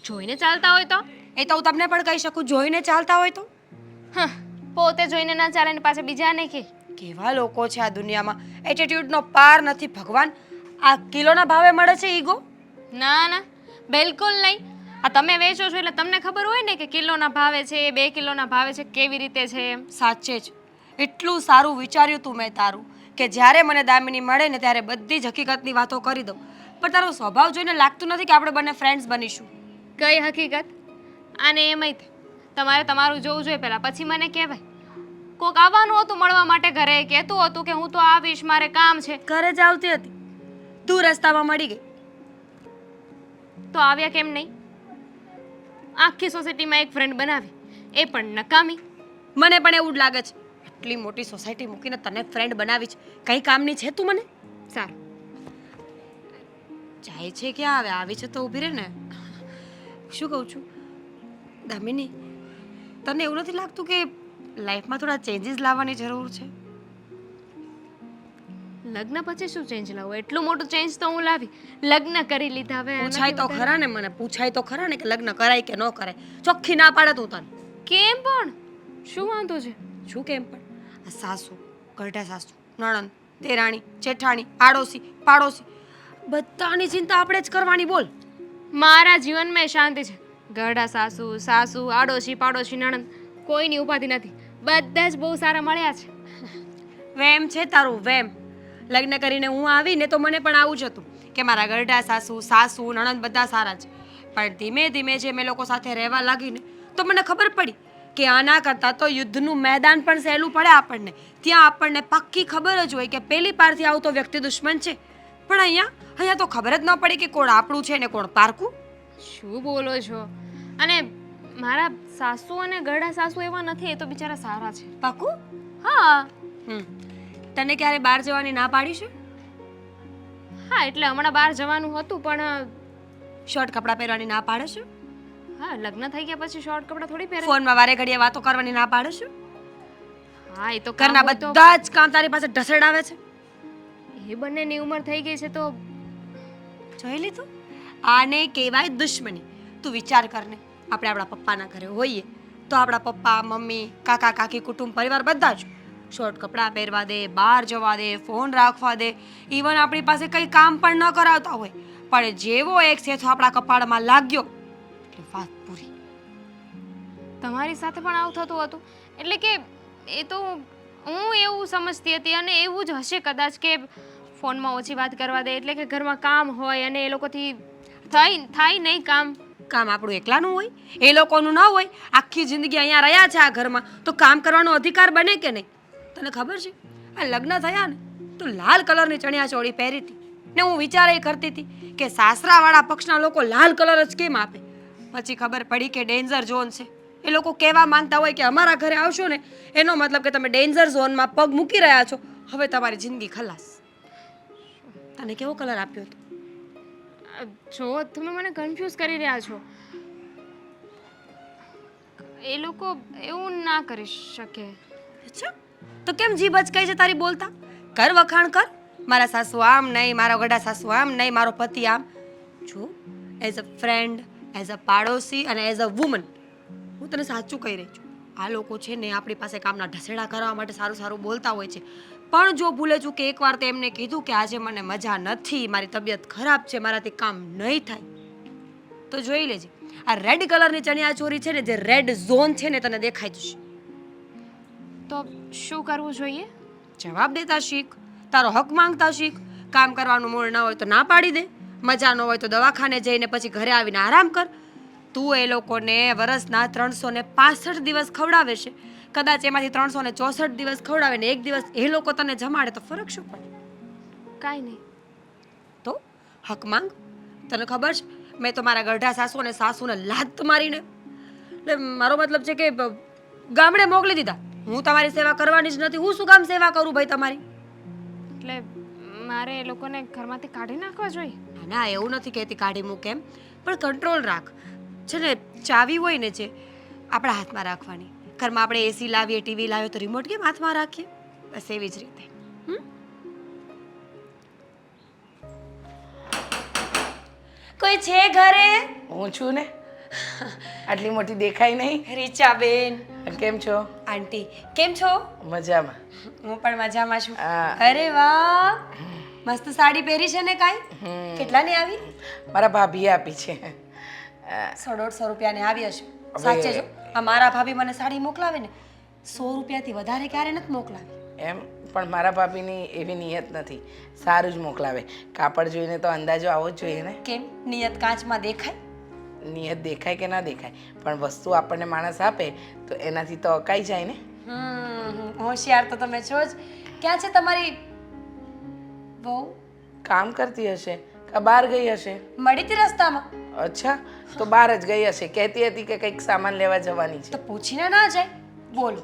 જોઈને ચાલતા હોય તો એ તો હું તમને પણ કહી શકું, જોઈને ચાલતા હોય તો. હા, પોતે જોઈને ના ચાલે ને પાછા બીજા નહીં કે. કેવા લોકો છે આ દુનિયામાં, એટીટ્યુડનો પાર નથી ભગવાન. આ કિલોના ભાવે મળે છે ઈગો. ના ના, બિલકુલ નહીં. આ તમે વેચો છો એટલે તમને ખબર હોય ને કે કિલોના ભાવે છે, 2 કિલોના ભાવે છે, કેવી રીતે છે એમ. સાચે જ એટલું સારું વિચાર્યું તું મેં તારું કે જ્યારે મને દામિની મળે ને ત્યારે બધી જ હકીકતની વાતો કરી દઉં. પણ તારો સ્વભાવ જોઈને લાગતું નથી કે આપણે બંને ફ્રેન્ડ્સ બનીશું. કઈ હકીકત? અને એમાંય તમારે તમારું જોવું જોઈએ પહેલાં, પછી મને કહેવાય. કોક આવવાનું હતું મળવા માટે ઘરે, કહેતું હતું કે હું તો આવીશ, મારે કામ છે. ઘરે જ આવતી હતી, તું રસ્તામાં મળી ગઈ. તો આવ્યા કેમ નહીં? આખી સોસાયટીમાં એક ફ્રેન્ડ બનાવી, એ પણ નકામી. મને પણ એવું જ લાગે છે, આટલી મોટી સોસાયટી મૂકીને તને ફ્રેન્ડ બનાવી છે, કઈ કામની છે તું મને? સારું, જાય છે ક્યાં? આવે આવી છે તો ઊભી રહે ને. શું કહું છું દામિની, તને એવું નથી લાગતું કે લાઈફમાં થોડા ચેન્જીસ લાવવાની જરૂર છે? લગ્ન પછી શું ચેન્જ લાવો? એટલું મોટું ચેન્જ તો હું લાવી. લગ્ન કરી લીધા હવે. પૂછાય તો ખરા ને, મને પૂછાય તો ખરા ને કે લગ્ન કરાય કે ન કરાય. ચોખ્ખી ના પાડે તું તને. કેમ પણ? શું વાંધો છે? શું કેમ પણ? આ સાસુ, ઘરડા સાસુ, નણંદ, દેરાણી, જેઠાણી, આડોશી, પાડોશી, બધાની ચિંતા આપણે જ કરવાની. બોલ. મારા જીવનમાં શાંતિ છે. ઘરડા સાસુ, સાસુ, આડોશી, પાડોશી, નણંદ, કોઈની ઉપાધિ નથી. બધા જ બહુ સારા મળ્યા છે. વેમ છે તારું, વેમ. લગ્ન કરીને હું આવી ને તો મને પણ આવું જ હતું કે મારા ઘરડા સાસુ, સાસુ, નણંદ બધા સારા છે. પણ ધીમે ધીમે જે મેં લોકો સાથે રહેવા લાગીને તો મને ખબર પડી કે આના કરતાં તો યુદ્ધનું મેદાન પણ સહેલું પડે આપણને. ત્યાં આપણને પાક્કી ખબર જ હોય કે પેલી પારથી આવતો વ્યક્તિ દુશ્મન છે. પણ અહીંયા તો ખબર જ ન પડી કે કોણ આપણું છે ને કોણ પારકું. શું બોલો છો? અને મારા સાસુ અને ઘરડા સાસુ એવા નથી, એ તો બિચારા સારા છે. પાકું? હા. તને ક્યારે બહાર જવાની ના પાડી છે? હા, એટલે હમણાં બહાર જવાનું હતું પણ શોર્ટ કપડાં પહેરવાની ના પાડે છે? હા, લગ્ન થઈ ગયા પછી શોર્ટ કપડાં થોડી પહેરે. ફોનમાં વારે ઘડીએ વાતો કરવાની ના પાડે છે? હા, એ તો ઘરના બધા જ કામ તારી પાસે ઢસડાવે છે. એ બંનેની ઉંમર થઈ ગઈ છે તો જોઈ લીધું? આને કહેવાય દુશ્મની. તું વિચાર કર ને, આપણે આપણા પપ્પાના ઘરે હોઈએ તો આપણા પપ્પા, મમ્મી, કાકા, કાકી, કુટુંબ પરિવાર બધા જ શોર્ટ કપડાં પહેરવા દે, બહાર જવા દે, ફોન રાખવા દે, ઇવન આપણી પાસે કંઈ કામ પણ ન કરાવતા હોય. પણ જેવો એક સેથો આપણા કપાળમાં લાગ્યો એટલે વાત પૂરી. તમારી સાથે પણ આવું થતું હતું? એટલે કે એ તો હું એવું સમજતી હતી અને એવું જ હશે કદાચ કે ફોનમાં ઓછી વાત કરવા દે એટલે કે ઘરમાં કામ હોય અને એ લોકોથી થાય નહીં કામ. કામ આપણું એકલાનું હોય, એ લોકોનું ન હોય. આખી જિંદગી અહીંયા રહ્યા છે આ ઘરમાં તો કામ કરવાનો અધિકાર બને કે નહીં? તને ખબર છે આ લગ્ન થયા ને તો લાલ કલરની ચણિયાચોળી પહેરી હતી ને હું વિચાર એ કરતી હતી કે સાસરાવાળા પક્ષના લોકો લાલ કલર જ કેમ આપે. પછી ખબર પડી કે ડેન્જર ઝોન છે. એ લોકો કહેવા માંગતા હોય કે અમારા ઘરે આવશો ને એનો મતલબ કે તમે ડેન્જર ઝોનમાં પગ મૂકી રહ્યા છો, હવે તમારી જિંદગી ખલાસ. તને કેવો કલર આપ્યો હતો? જો તમે મને કન્ફ્યુઝ કરી રહ્યા છો. એ લોકો એવું ના કરી શકે. અચ્છા, તો કેમ જીભ અચકાઈ છે તારી બોલતા? કર વખાણ કર. મારા સાસુ આમ નહીં, મારા ગડા સાસુ આમ નહીં, મારો પતિ આમ. જો as a friend, as a પાડોશી અને એઝ અ વુમન હું તને સાચું કહી રહી છું. આ લોકો છે ને આપણી પાસે કામના ઢસેડા કરવા માટે સારું સારું બોલતા હોય છે. પણ જો ભૂલે છું કે એકવાર તે એમને કીધું કે આજે મને મજા નથી, મારી તબિયત ખરાબ છે, મારાથી કામ નહીં થાય, તો જોઈ લેજે આ રેડ કલરની ચણિયાચોળી છે ને જે રેડ ઝોન છે ને તને દેખાઈ જશે. તો શું કરવું જોઈએ? જવાબ દેતા શીખ, તારો હક માંગતા શીખ. કામ કરવાનું મૂળ ન હોય તો ના પાડી દે, મજા ન હોય તો દવાખાને જઈને પછી ઘરે આવીને આરામ કર. તું એ લોકોને વર્ષના 365 દિવસ ખવડાવે છે, કદાચ એમાંથી 364 દિવસ ખવડાવે ને એક દિવસ એ લોકો તને જમાડે તો ફરક શું પડે? કાંઈ નહીં. તો હક માંગ. તને ખબર છે મેં તો મારા ગઢા સાસુ અને સાસુને લાત મારીને એટલે મારો મતલબ છે કે ગામડે મોકલી દીધા. હું તમારી સેવા કરવાની જ નથી. હું શું કામ સેવા કરું ભાઈ તમારી? એટલે મારે એ લોકોને ઘરમાંથી કાઢી નાખવા જોઈએ? ના એવું નથી કહેતી કાઢી મૂક એમ, પણ કંટ્રોલ રાખ. છે ને ચાવી હોય ને જે આપણા હાથમાં રાખવાની. ઘરમાં આપણે એસી લાવીએ, ટીવી લાવીએ તો રિમોટ કેમ હાથમાં રાખીએ? બસ એવી જ રીતે. કોઈ છે ઘરે? હું છું ને. આટલી મોટી દેખાય નહીં. રીચાબેન કેમ છો? આંટી કેમ છો? મજામાં. હું પણ મજામાં છું. હા. અરે વાહ, મસ્ત સાડી પહેરી છે ને કાંઈ? કેટલાની આવી? મારા ભાભીએ આપી છે. 100-150 રૂપિયાની આવી હશે. હવે- સાચે જો આ મારા ભાભી મને સાડી મોકલાવે ને 100 રૂપિયાથી વધારે ક્યારે નથી મોકલાવી. એમ પણ મારા ભાભીની એવી નિયત નથી. સારું જ મોકલાવે. કાપડ જોઈને તો અંદાજો આવો જ જોઈએ ને. કેમ નિયત કાચમાં દેખાય? નિયત દેખાય કે ના દેખાય, પણ વસ્તુ આપણને માણસ આપે તો એનાથી તો અકાઈ જાય ને. હોશિયાર તો તમે છો જ. ક્યાં છે તમારી બહુ? કામ કરતી હશે કે બહાર ગઈ હશે? મળી હતી રસ્તામાં અચ્છા, તો બહાર જ ગઈ હશે. કહેતી હતી કે કંઈક સામાન લેવા જવાની છે. તો પૂછીને ના જાય. બોલો,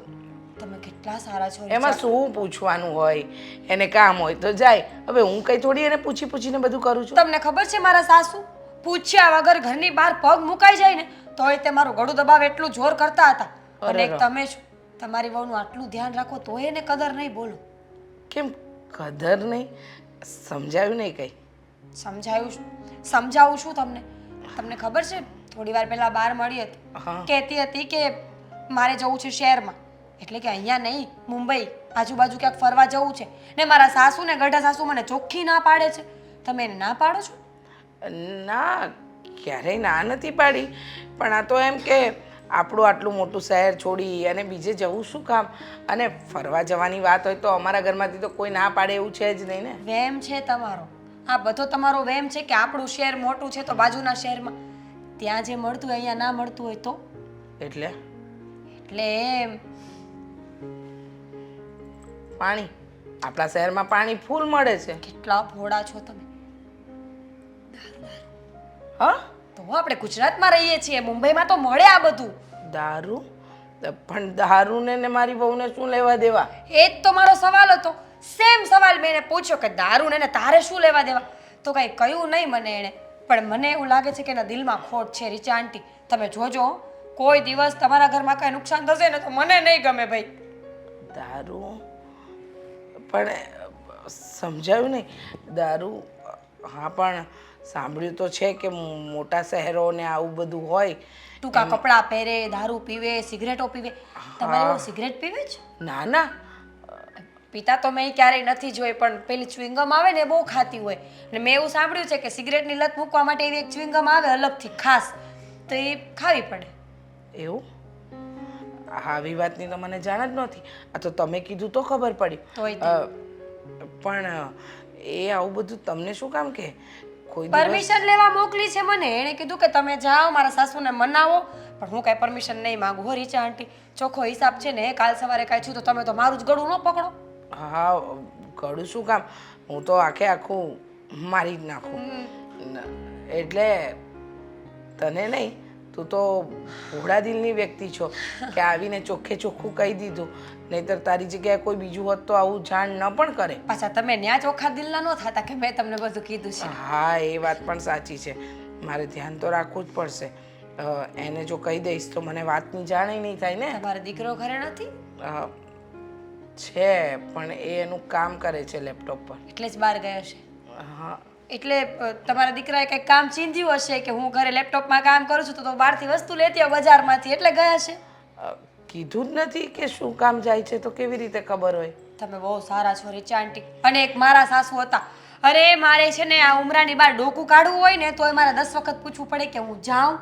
તમે કેટલા સારા છો. એમાં શું પૂછવાનું હોય? એને કામ હોય તો જાય. હવે હું કઈ થોડી એને પૂછીને બધું કરું છું. તમને ખબર છે મારા સાસુ પૂછ્યા વગર ઘરની બહાર પગ મુકાઈ જાય ને તોય તે મારું ગળું દબાવે એટલું જોર કરતા હતા. અને એક તમે છો, તમારી વહુનું આટલું ધ્યાન રાખો તોય એને કદર નહીં. બોલો કેમ કદર નહીં? સમજાયું નહીં કઈ? સમજાવું છું તમને. તમને ખબર છે થોડી વાર પહેલા બહાર મળી હતી, હા. કહેતી હતી કે મારે જવું છે શહેરમાં, એટલે કે અહીંયા નહીં મુંબઈ આજુબાજુ ક્યાંક ફરવા જવું છે. ને મારા સાસુ ને ગઢા સાસુ મને ચોખ્ખી ના પાડે છે. તમે એને ના પાડો છો? ના, ક્યારેય ના નથી પાડી, પણ આ તો એમ કે આપણું આટલું મોટું શહેર છોડી અને બીજે જવું શું કામ? અને ફરવા જવાની વાત હોય તો અમારા ઘરમાંથી તો કોઈ ના પાડે એવું છે જ નહીં ને. વેમ છે તમારો. આ બધો તમારો વેમ છે કે આપણું શહેર મોટું છે તો બાજુના શહેરમાં ત્યાં જે મળતું હોય અહીંયા ના મળતું હોય તો? એટલે એમ પાણી, આપણા શહેરમાં પાણી ફૂલ મળે છે. કેટલા ભોળા છો તમે. હા, તો આપણે ગુજરાતમાં રહીએ છીએ, મુંબઈમાં તો મળે આ બધું. દારૂ? પણ દારૂને ને મારી વહુને શું લેવા દેવા? એ જ તો મારો સવાલ હતો. સેમ સવાલ મેં એને પૂછ્યો કે દારૂ ને તારે શું લેવા દેવા? તો કાંઈ કહ્યું નહીં મને એણે. પણ મને એવું લાગે છે કે એના દિલમાં ખોટ છે. રીચા આંટી તમે જોજો, કોઈ દિવસ તમારા ઘરમાં કાંઈ નુકસાન થશે ને તો મને નહીં ગમે ભાઈ. દારૂ? પણ સમજાયું નહીં. દારૂ, હા, પણ સાંભળ્યું તો છે કે મોટા શહેરો ને આવું બધું હોય. ટૂંકા કપડાં પહેરે, દારૂ પીવે, સિગરેટો પીવે. તમારે એવું સિગરેટ પીવે છે? ના ના, પીતા તો મેં ક્યારેય નથી જોઈ, પણ પેલી ચ્યુઇંગમ આવે ને એ બહુ ખાતી હોય. અને મેં એવું સાંભળ્યું છે કે સિગરેટની લત મૂકવા માટે એવી એક ચ્યુઇંગમ આવે અલગથી ખાસ, તો એ ખાવી પડે. એવું? આવી વાતની તો મને જાણ જ નહોતી. આ તો તમે કીધું તો ખબર પડી. તોય પણ એ આવું બધું તમને શું કામ કે? કોઈ દિવસ પરમિશન લેવા મોકલી છે મને. એણે કીધું કે તમે જાઓ મારા સાસુને મનાવો, પણ હું કાંઈ પરમિશન નહીં માંગુ. હો રીચા આંટી, ચોખ્ખો હિસાબ છે ને, કાલ સવારે કાંઈ થયું તો તમે તો મારું જ ગળું ન પકડો. હા, ગળું શું કામ? હું તો આખું મારી જ નાખું. એટલે તને નહીં, તું તો ભોળા દિલની વ્યક્તિ છો કે આવીને ચોખ્ખે ચોખ્ખું કહી દીધું. નહીંતર તારી જગ્યાએ કોઈ બીજું હોત તો આવું જાણ ન પણ કરે. પાછા તમે ન્યા ચોખ્ખા દિલના ન થતા કે મેં તમને બધું કીધું છે. હા, એ વાત પણ સાચી છે. મારે ધ્યાન તો રાખવું જ પડશે. એને જો કહી દઈશ તો મને વાતની જાણ નહીં થાય ને. તમારો દીકરો ઘરે નથી? છે, પણ એ એનું કામ કરે છે લેપટોપ પર. એટલે જ બહાર ગયો છે. હા, એટલે તમારા દીકરાએ કંઈક કામ ચીંધ્યું હશે કે હું ઘરે લેપટોપમાં કામ કરું છું તો બહારથી વસ્તુ લેતી આવ બજારમાંથી, એટલે ગયા છે. કીધું જ નથી કે શું કામ જાય છે તો કેવી રીતે ખબર હોય? તમે બહુ સારા છો રીચા આંટી. અને એક મારા સાસુ હતા. અરે મારે છે ને આ ઉમરાની બહાર ડોકું કાઢવું હોય ને તોય મારે 10 વખત પૂછવું પડે કે હું જાઉં.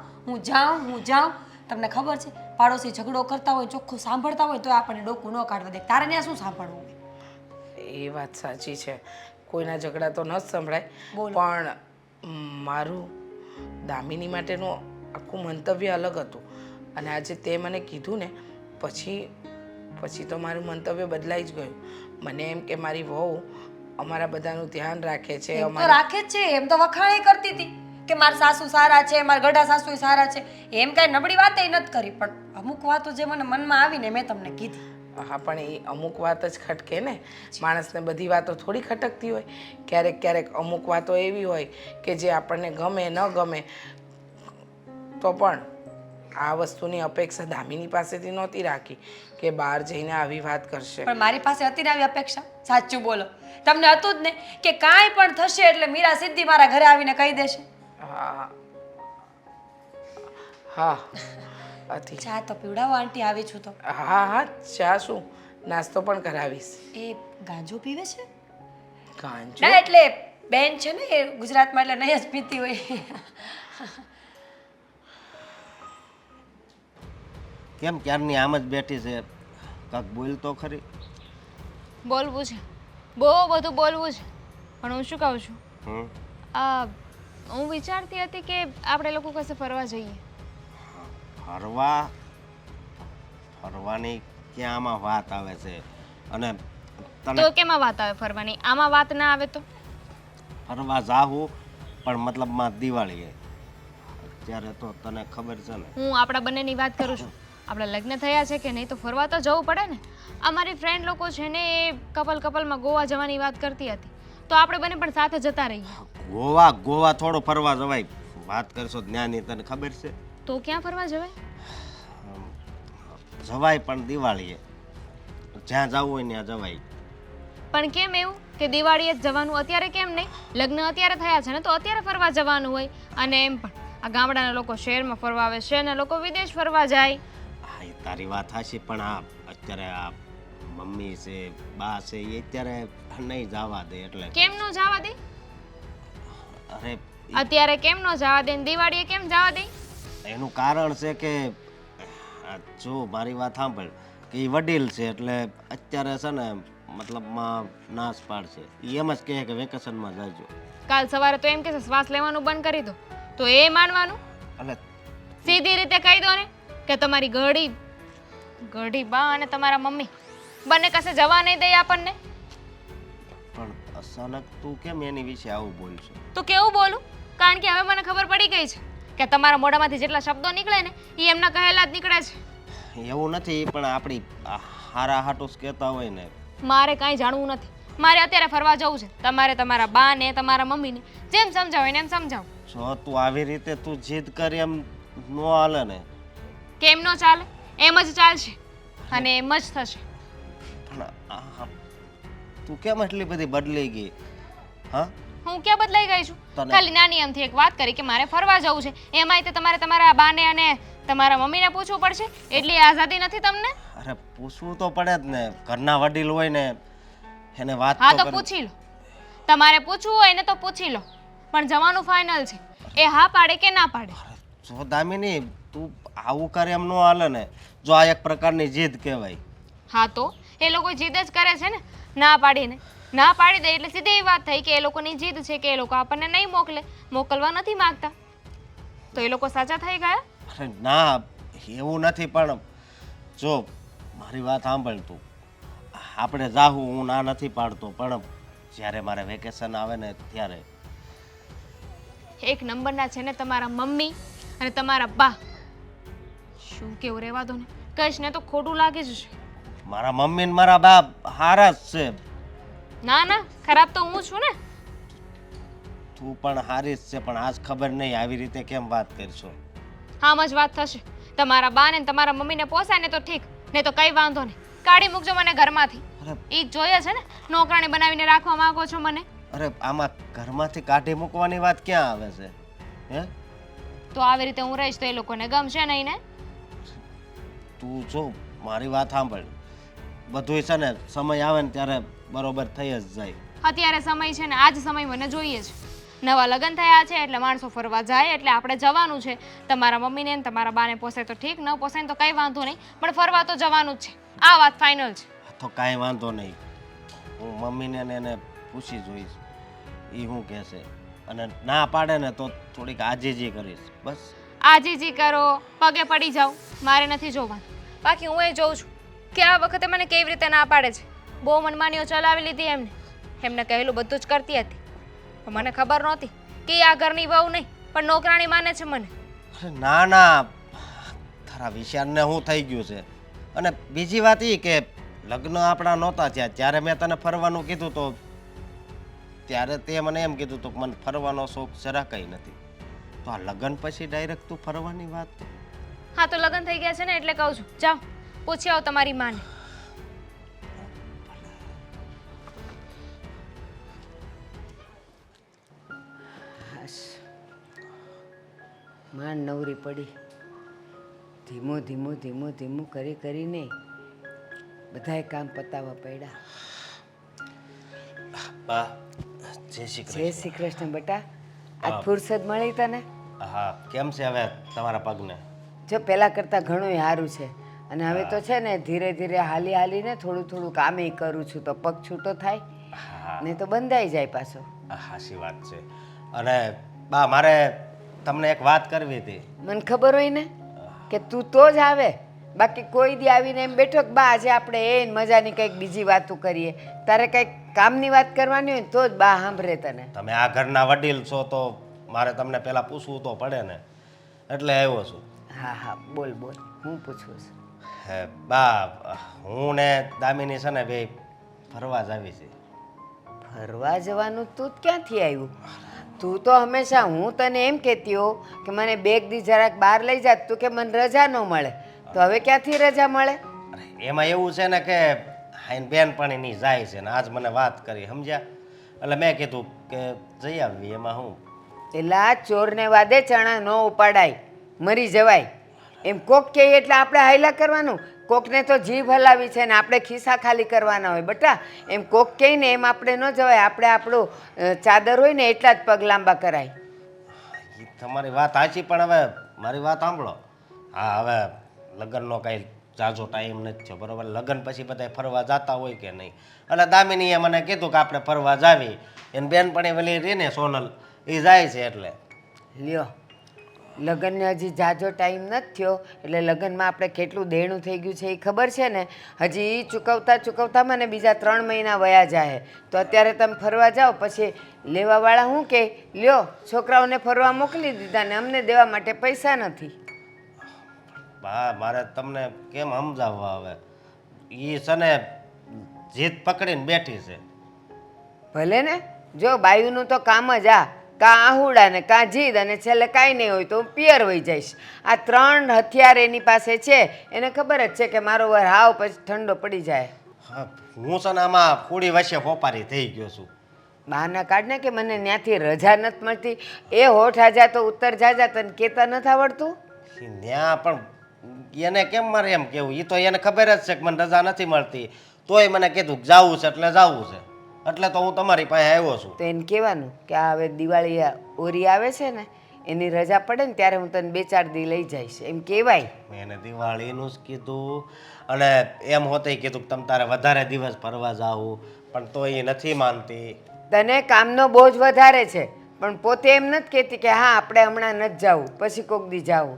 તમને ખબર છે પાડોશી ઝઘડો કરતા હોય, ચોખ્ખું સાંભળતા હોય તો આપણને ડોકું ન કાઢવા દે. તારે ત્યાં શું સાંભળવું હોય? એ વાત સાચી છે. કોઈના ઝઘડા તો ન જ સંભળાય. બોલો. પણ મારું દામિની માટેનું આખું મંતવ્ય અલગ હતું. અને આજે તે મને કીધું ને પછી તો મારું મંતવ્ય બદલાઈ જ ગયું. મને એમ કે મારી વહુ અમારા બધાનું ધ્યાન રાખે છે. એમ તો રાખે જ છે. એમ તો વખાણે કરતી હતી કે મારા સાસુ સારા છે, મારા ગઢા સાસુ સારા છે. એમ કાંઈ નબળી વાતે નથી કરી, પણ અમુક વાતો જે મને મનમાં આવીને મેં તમને કીધી. હા, પણ એ અમુક વાત જ ખટકે ને. માણસને બધી વાતો થોડી ખટકતી હોય. ક્યારેક અમુક વાતો એવી હોય કે જે આપણને ગમે ન ગમે, તો પણ આ વસ્તુની અપેક્ષા દામિની પાસેથી નહોતી રાખી કે બહાર જઈને આવી વાત કરશે. પણ મારી પાસે હતી ને આવી અપેક્ષા? સાચું બોલો. તમને હતું જ ને કે કાંઈ પણ થશે એટલે મીરા સીધી મારા ઘરે આવીને કહી દેશે. હા, હતી. ચા તો પીવડાવો આંટી, આવી છું તો. હા હા, ચા શું, નાસ્તો પણ કરાવીશ. એ ગાંજો પીવે છે? ગાંજો? ના એટલે બેન છે ને, એ ગુજરાતમાં એટલે નહીં જ પીતી હોય. કેમ ક્યારની આમ જ બેઠી છે? કાંક બોલ તો ખરી. બોલવું છે, બહુ બધું બોલવું છે, પણ હું શું કહું છું, હમ આ હું વિચારતી હતી કે આપણે લોકો કશે ફરવા જઈએ. ફરવા ફરવાની ક્યાં આમાં વાત આવે છે? અને તને તો કેમાં વાત આવે ફરવાની? આમાં વાત ના આવે તો? ફરવા જાવું પણ મતલબમાં દિવાળીએ. અત્યારે તો તને ખબર છે ને. હું આપણા બંનેની વાત કરું છું. આપણા લગ્ન થયા છે કે નહીં, તો ફરવા તો જવું પડે ને. અમારી ફ્રેન્ડ લોકો છે ને, એ કપલમાં ગોવા જવાની વાત કરતી હતી, તો આપણે બંને પણ સાથે જતા રહીએ. ગોવા થોડો ફરવા જવાય. વાત કરશો જ્ઞાની, તને ખબર છે? તો ક્યાં ફરવા જવાય? જવાય પણ દિવાળીએ. જ્યાં જવું હોય ત્યાં જવાય. પણ કેમ એવું કે દિવાળીએ જ જવાનું? અત્યારે કેમ નહીં? લગ્ન અત્યારે થયા છે ને, તો અત્યારે ફરવા જવાનું હોય. અને એમ પણ આ ગામડાના લોકો શહેરમાં ફરવા આવે, શહેરના લોકો વિદેશ ફરવા જાય. હા, એ તારી વાત હાચી, પણ આ અત્યારે આ મમ્મી છે, બા છે, એ અત્યારે નહીં જવા દે એટલે. કેમ નો જવા દે? અરે અત્યારે કેમ નો જવા દે? દિવાળીએ કેમ જવા દે? એનું કારણ છે કે આ જો મારી વાત સાંભળ, કે એ વડીલ છે એટલે અત્યારે છે ને મતલબમાં નાશ પાડશે. એ એમ જ કહે કે વેકેશનમાં જાજો. કાલ સવારે તો એમ કે શ્વાસ લેવાનું બંધ કરી દો, તો એ માનવાનું? એટલે સીધી રીતે કહી દો ને કે તમારી ગઢી બા અને તમારા મમ્મી બંને કશે જવા નહીં દે આપણને. પણ અચાનક તું કેમ એની વિશે આવું બોલશો? તો કેવું બોલું? કારણ કે હવે મને ખબર પડી ગઈ છે કે તમારા મોઢામાંથી જેટલા શબ્દો નીકળે ને, એ એમના કહેલા જ નીકળે છે. એવું નથી, પણ આપણી હારા હાટુસ કહેતા હોય ને. મારે કાંઈ જાણવું નથી. મારે અત્યારે ફરવા જવું છે. તમારે તમારા બા ને તમારા મમ્મીને જેમ સમજાવો એને એમ સમજાવો. જો તું આવી રીતે તું જીદ કરી એમ ન હાલે ને. કેમ નો ચાલે? એમ જ ચાલશે અને એમ જ થશે. પણ તું કેમ એટલી બધી બદલાઈ ગઈ? હા, હું ક્યાં બદલાઈ ગઈ છું? તને- ખાલી નાની એમથી એક વાત કરી કે મારે ફરવા જવું છે, એમાંય તે તમારે તમારા બાને અને તમારા મમ્મીને પૂછવું પડશે? એટલી આઝાદી નથી તમને? અરે પૂછવું તો પડે જ ને. ઘરના વડીલ હોય ને એને વાત હા તો તો કરવી. પૂછી લો. તમારે પૂછવું હોય ને તો પૂછી લો, પણ જવાનું ફાઇનલ છે. એ હા પાડે કે ના પાડે? જો દામિની, તું આવું કરે એમ ન હાલે ને. જો આ એક પ્રકારની જીદ કહેવાય. હા તો એ લોકો જીદ જ કરે છે ને, ના પાડીને. ના પાડી દે એટલે સીધી એ વાત થઈ કે એ લોકોની જીદ છે કે એ લોકો આપણને નહીં મોકલે, મોકલવા નથી માંગતા. તો એ લોકો સાચા થઈ ગયા? અરે ના, એવું નથી, પણ જો મારી વાત સાંભળ તું. આપણે જાહું, હું ના નથી પાડતો, પણ જ્યારે મારે વેકેશન આવે ને ત્યારે. એક નંબરના છે ને તમારા મમ્મી અને તમારા બા. શું કેવું, રહેવા દો ને. કહીશ ને તો ખોટું લાગે જશે. મારા મમ્મી ને મારા બા હારા જ છે. ના ના, ખરાબ તો હું છું ને. તું પણ હારી જ છે, પણ આજ ખબર નહીં આવી રીતે કેમ વાત કરશો. આમ જ વાત થશે. તમારા બા ને તમારા મમ્મીને પોસાય ને તો ઠીક, નહીં તો કઈ વાંધો નહીં. કાઢી મૂકજો મને ઘરમાંથી. અરે ઈ જ જોઈએ છે ને, નોકરાણી બનાવીને રાખવા માંગો છો મને. અરે આમાં ઘરમાંથી કાઢી મૂકવાની વાત ક્યાં આવે છે? હે, તો આવી રીતે હું રહીશ તો એ લોકોને ગમશે નહીં ને? તું જો મારી વાત સાંભળ. બધુંય છે ને સમય આવે ને ત્યારે બરોબર થઈ જ જાય. અત્યારે સમય છે ને, આજ સમય મને જોઈએ છે. નવા લગ્ન થયા છે એટલે માણસો ફરવા જાય એટલે આપણે જવાનું છે. તમારા મમ્મીને ને તમારા બાને પોસાય તો ઠીક, ન પોસાય તો કંઈ વાંધો નહીં, પણ ફરવા તો જવાનું જ છે. આ વાત ફાઇનલ છે. તો કાંઈ વાંધો નહીં. હું મમ્મીને ને એને પૂછી જોઈશ એ શું કહેશે. અને ના પાડે ને તો થોડીક આજીજી કરીશ બસ. આજીજી કરો, પગે પડી જાઓ, મારે નથી જોવાનું. બાકી હું એ જોઉં છું કે આ વખતે મને કેવી રીતે ના પાડે છે. બહુ મનમાનીઓ ચલાવી લીધી એમને કહેલું બધું જ કરતી હતી, પણ મને ખબર નહોતી કે ઈ આ ઘરની વહુ નહીં પણ નોકરાણી માને છે મને. અરે ના ના, તારા વિચારને શું થઈ ગયું છે? અને બીજી વાત એ કે લગ્ન આપણા નહોતા થયા ત્યારે મેં તને ફરવાનું કીધું તો ત્યારે તે મને એમ કીધું તો મને ફરવાનો શોખ જરા કંઈ નથી. તો આ લગ્ન પછી ડાયરેક્ટ તું ફરવાની વાત. હા તો લગ્ન થઈ ગયા છે ને એટલે કહું છું, જાઓ પૂછી આવો તમારી માને. માંડ નવરી પડી. ધીમું ધીમું ધીમું ધીમું કરી કરીને બધાય કામ પતાવવા પડ્યા. બા જય શ્રી જય કૃષ્ણ. શ્રી કૃષ્ણ બેટા. આજ ફુરસદ મળી તને? હા કેમ છે હવે તમારા પગને? જો પહેલાં કરતાં ઘણું સારું છે. અને હવે તો છે ને ધીરે ધીરે હાલી હાલીને થોડું થોડું કામે કરું છું તો પગ છૂટો થાય હા ને તો બંધાઈ જાય પાછો. હાચી વાત છે. અને બા મારે તમને એક વાત કરવી હતી. મને ખબર હોય ને કે તું તો જ આવે, બાકી કોઈ દી આવીને એમ બેઠો કે બા આજે આપણે એ મજાની કંઈક બીજી વાતો કરીએ. તારે કંઈક કામની વાત કરવાની હોય ને તો જ બા સાંભળે તને. તમે આ ઘરના વડીલ છો તો મારે તમને પહેલાં પૂછવું તો પડે ને, એટલે આવ્યો છું. હા હા બોલ બોલ, હું પૂછું છું. હે બા હું ને દામિની છે ને બે ફરવા જ આવી છે. ફરવા જવાનું તું જ ક્યાંથી આવ્યું? તું તો હંમેશા હું તને એમ કહેતી હો કે મને બે દી જરાક બહાર લઈ જાત, તું કે મને રજા ન મળે. તો હવે ક્યાંથી રજા મળે? અરે, એમાં એવું છે ને કે હાઈન બેનપણીની જાય છે ને આજ મને વાત કરી સમજ્યા, એટલે મેં કીધું કે જઈ આવી. એમાં હું એટલે આ ચોરને વાદે ચણા ન ઉપાડાય, મરી જવાય. એમ કોક કહે એટલે આપણે હાયલા કરવાનું? કોકને તો જીભ હલાવી છે ને આપણે ખિસ્સા ખાલી કરવાના હોય બેટા. એમ કોક કહે ને એમ આપણે ન જવાય. આપણે આપણું ચાદર હોય ને એટલા જ પગ લાંબા કરાય. ઈ તમારી વાત સાચી, પણ હવે મારી વાત સાંભળો. હા હવે લગ્નનો કાંઈ ઝાઝો ટાઈમ નથી થયો બરાબર. લગ્ન પછી બધા ફરવા જતા હોય કે નહીં, એટલે દામિનીએ મને કીધું કે આપણે ફરવા જાવી. એને બેનપણી વેલી રહી ને સોનલ, એ જાય છે એટલે. લ્યો, લગ્નને હજી જાજો ટાઈમ નથી થયો એટલે લગ્નમાં આપણે કેટલું દેણું થઈ ગયું છે એ ખબર છે ને? હજી એ ચૂકવતા ચૂકવતા મને બીજા 3 મહિના વયા જાય. તો અત્યારે તમે ફરવા જાઓ પછી લેવાવાળા શું કહે, લ્યો છોકરાઓને ફરવા મોકલી દીધા ને અમને દેવા માટે પૈસા નથી. હા મારે તમને કેમ સમજાવવા હવે, એ છે ને જીદ પકડીને બેઠી છે. ભલે ને, જો બાયુનું તો કામ જ આ કાં આહુડા ને કાં જીદ, અને છેલ્લે કાંઈ નહીં હોય તો હું પિયર વહી જઈશ. આ 3 હથિયાર એની પાસે છે. એને ખબર જ છે કે મારો વર હાવ પછી ઠંડો પડી જાય. હા હું છે ને આમાં પૂરી વચ્ચે ફોપારી થઈ ગયો છું. બહારના કાઢને કે મને ત્યાંથી રજા નથી મળતી. એ હોઠ આજા તો ઉત્તર જાજા, તને કહેતા નથી આવડતું? ત્યાં પણ એને કેમ મારે એમ કેવું, એ તો એને ખબર જ છે કે મને રજા નથી મળતી, તોય મને કીધું કે જાવું છે એટલે જાવું છે, એટલે તો હું તમારી પાસે આવ્યો છું. તો એને કહેવાનું કે આ હવે દિવાળી ઓરી આવે છે ને એની રજા પડે ને ત્યારે હું તને 2-4 દી લઈ જઈશ એમ કહેવાય. મેં એને દિવાળીનું જ કીધું અને એમ હોતે કીધું કે તમે તારે વધારે દિવસ ફરવા જાવું, પણ તો એ નથી માનતી. તને કામનો બોજ વધારે છે પણ પોતે એમ નથી કહેતી કે હા આપણે હમણાં નથી જવું, પછી કોક દી જાવું.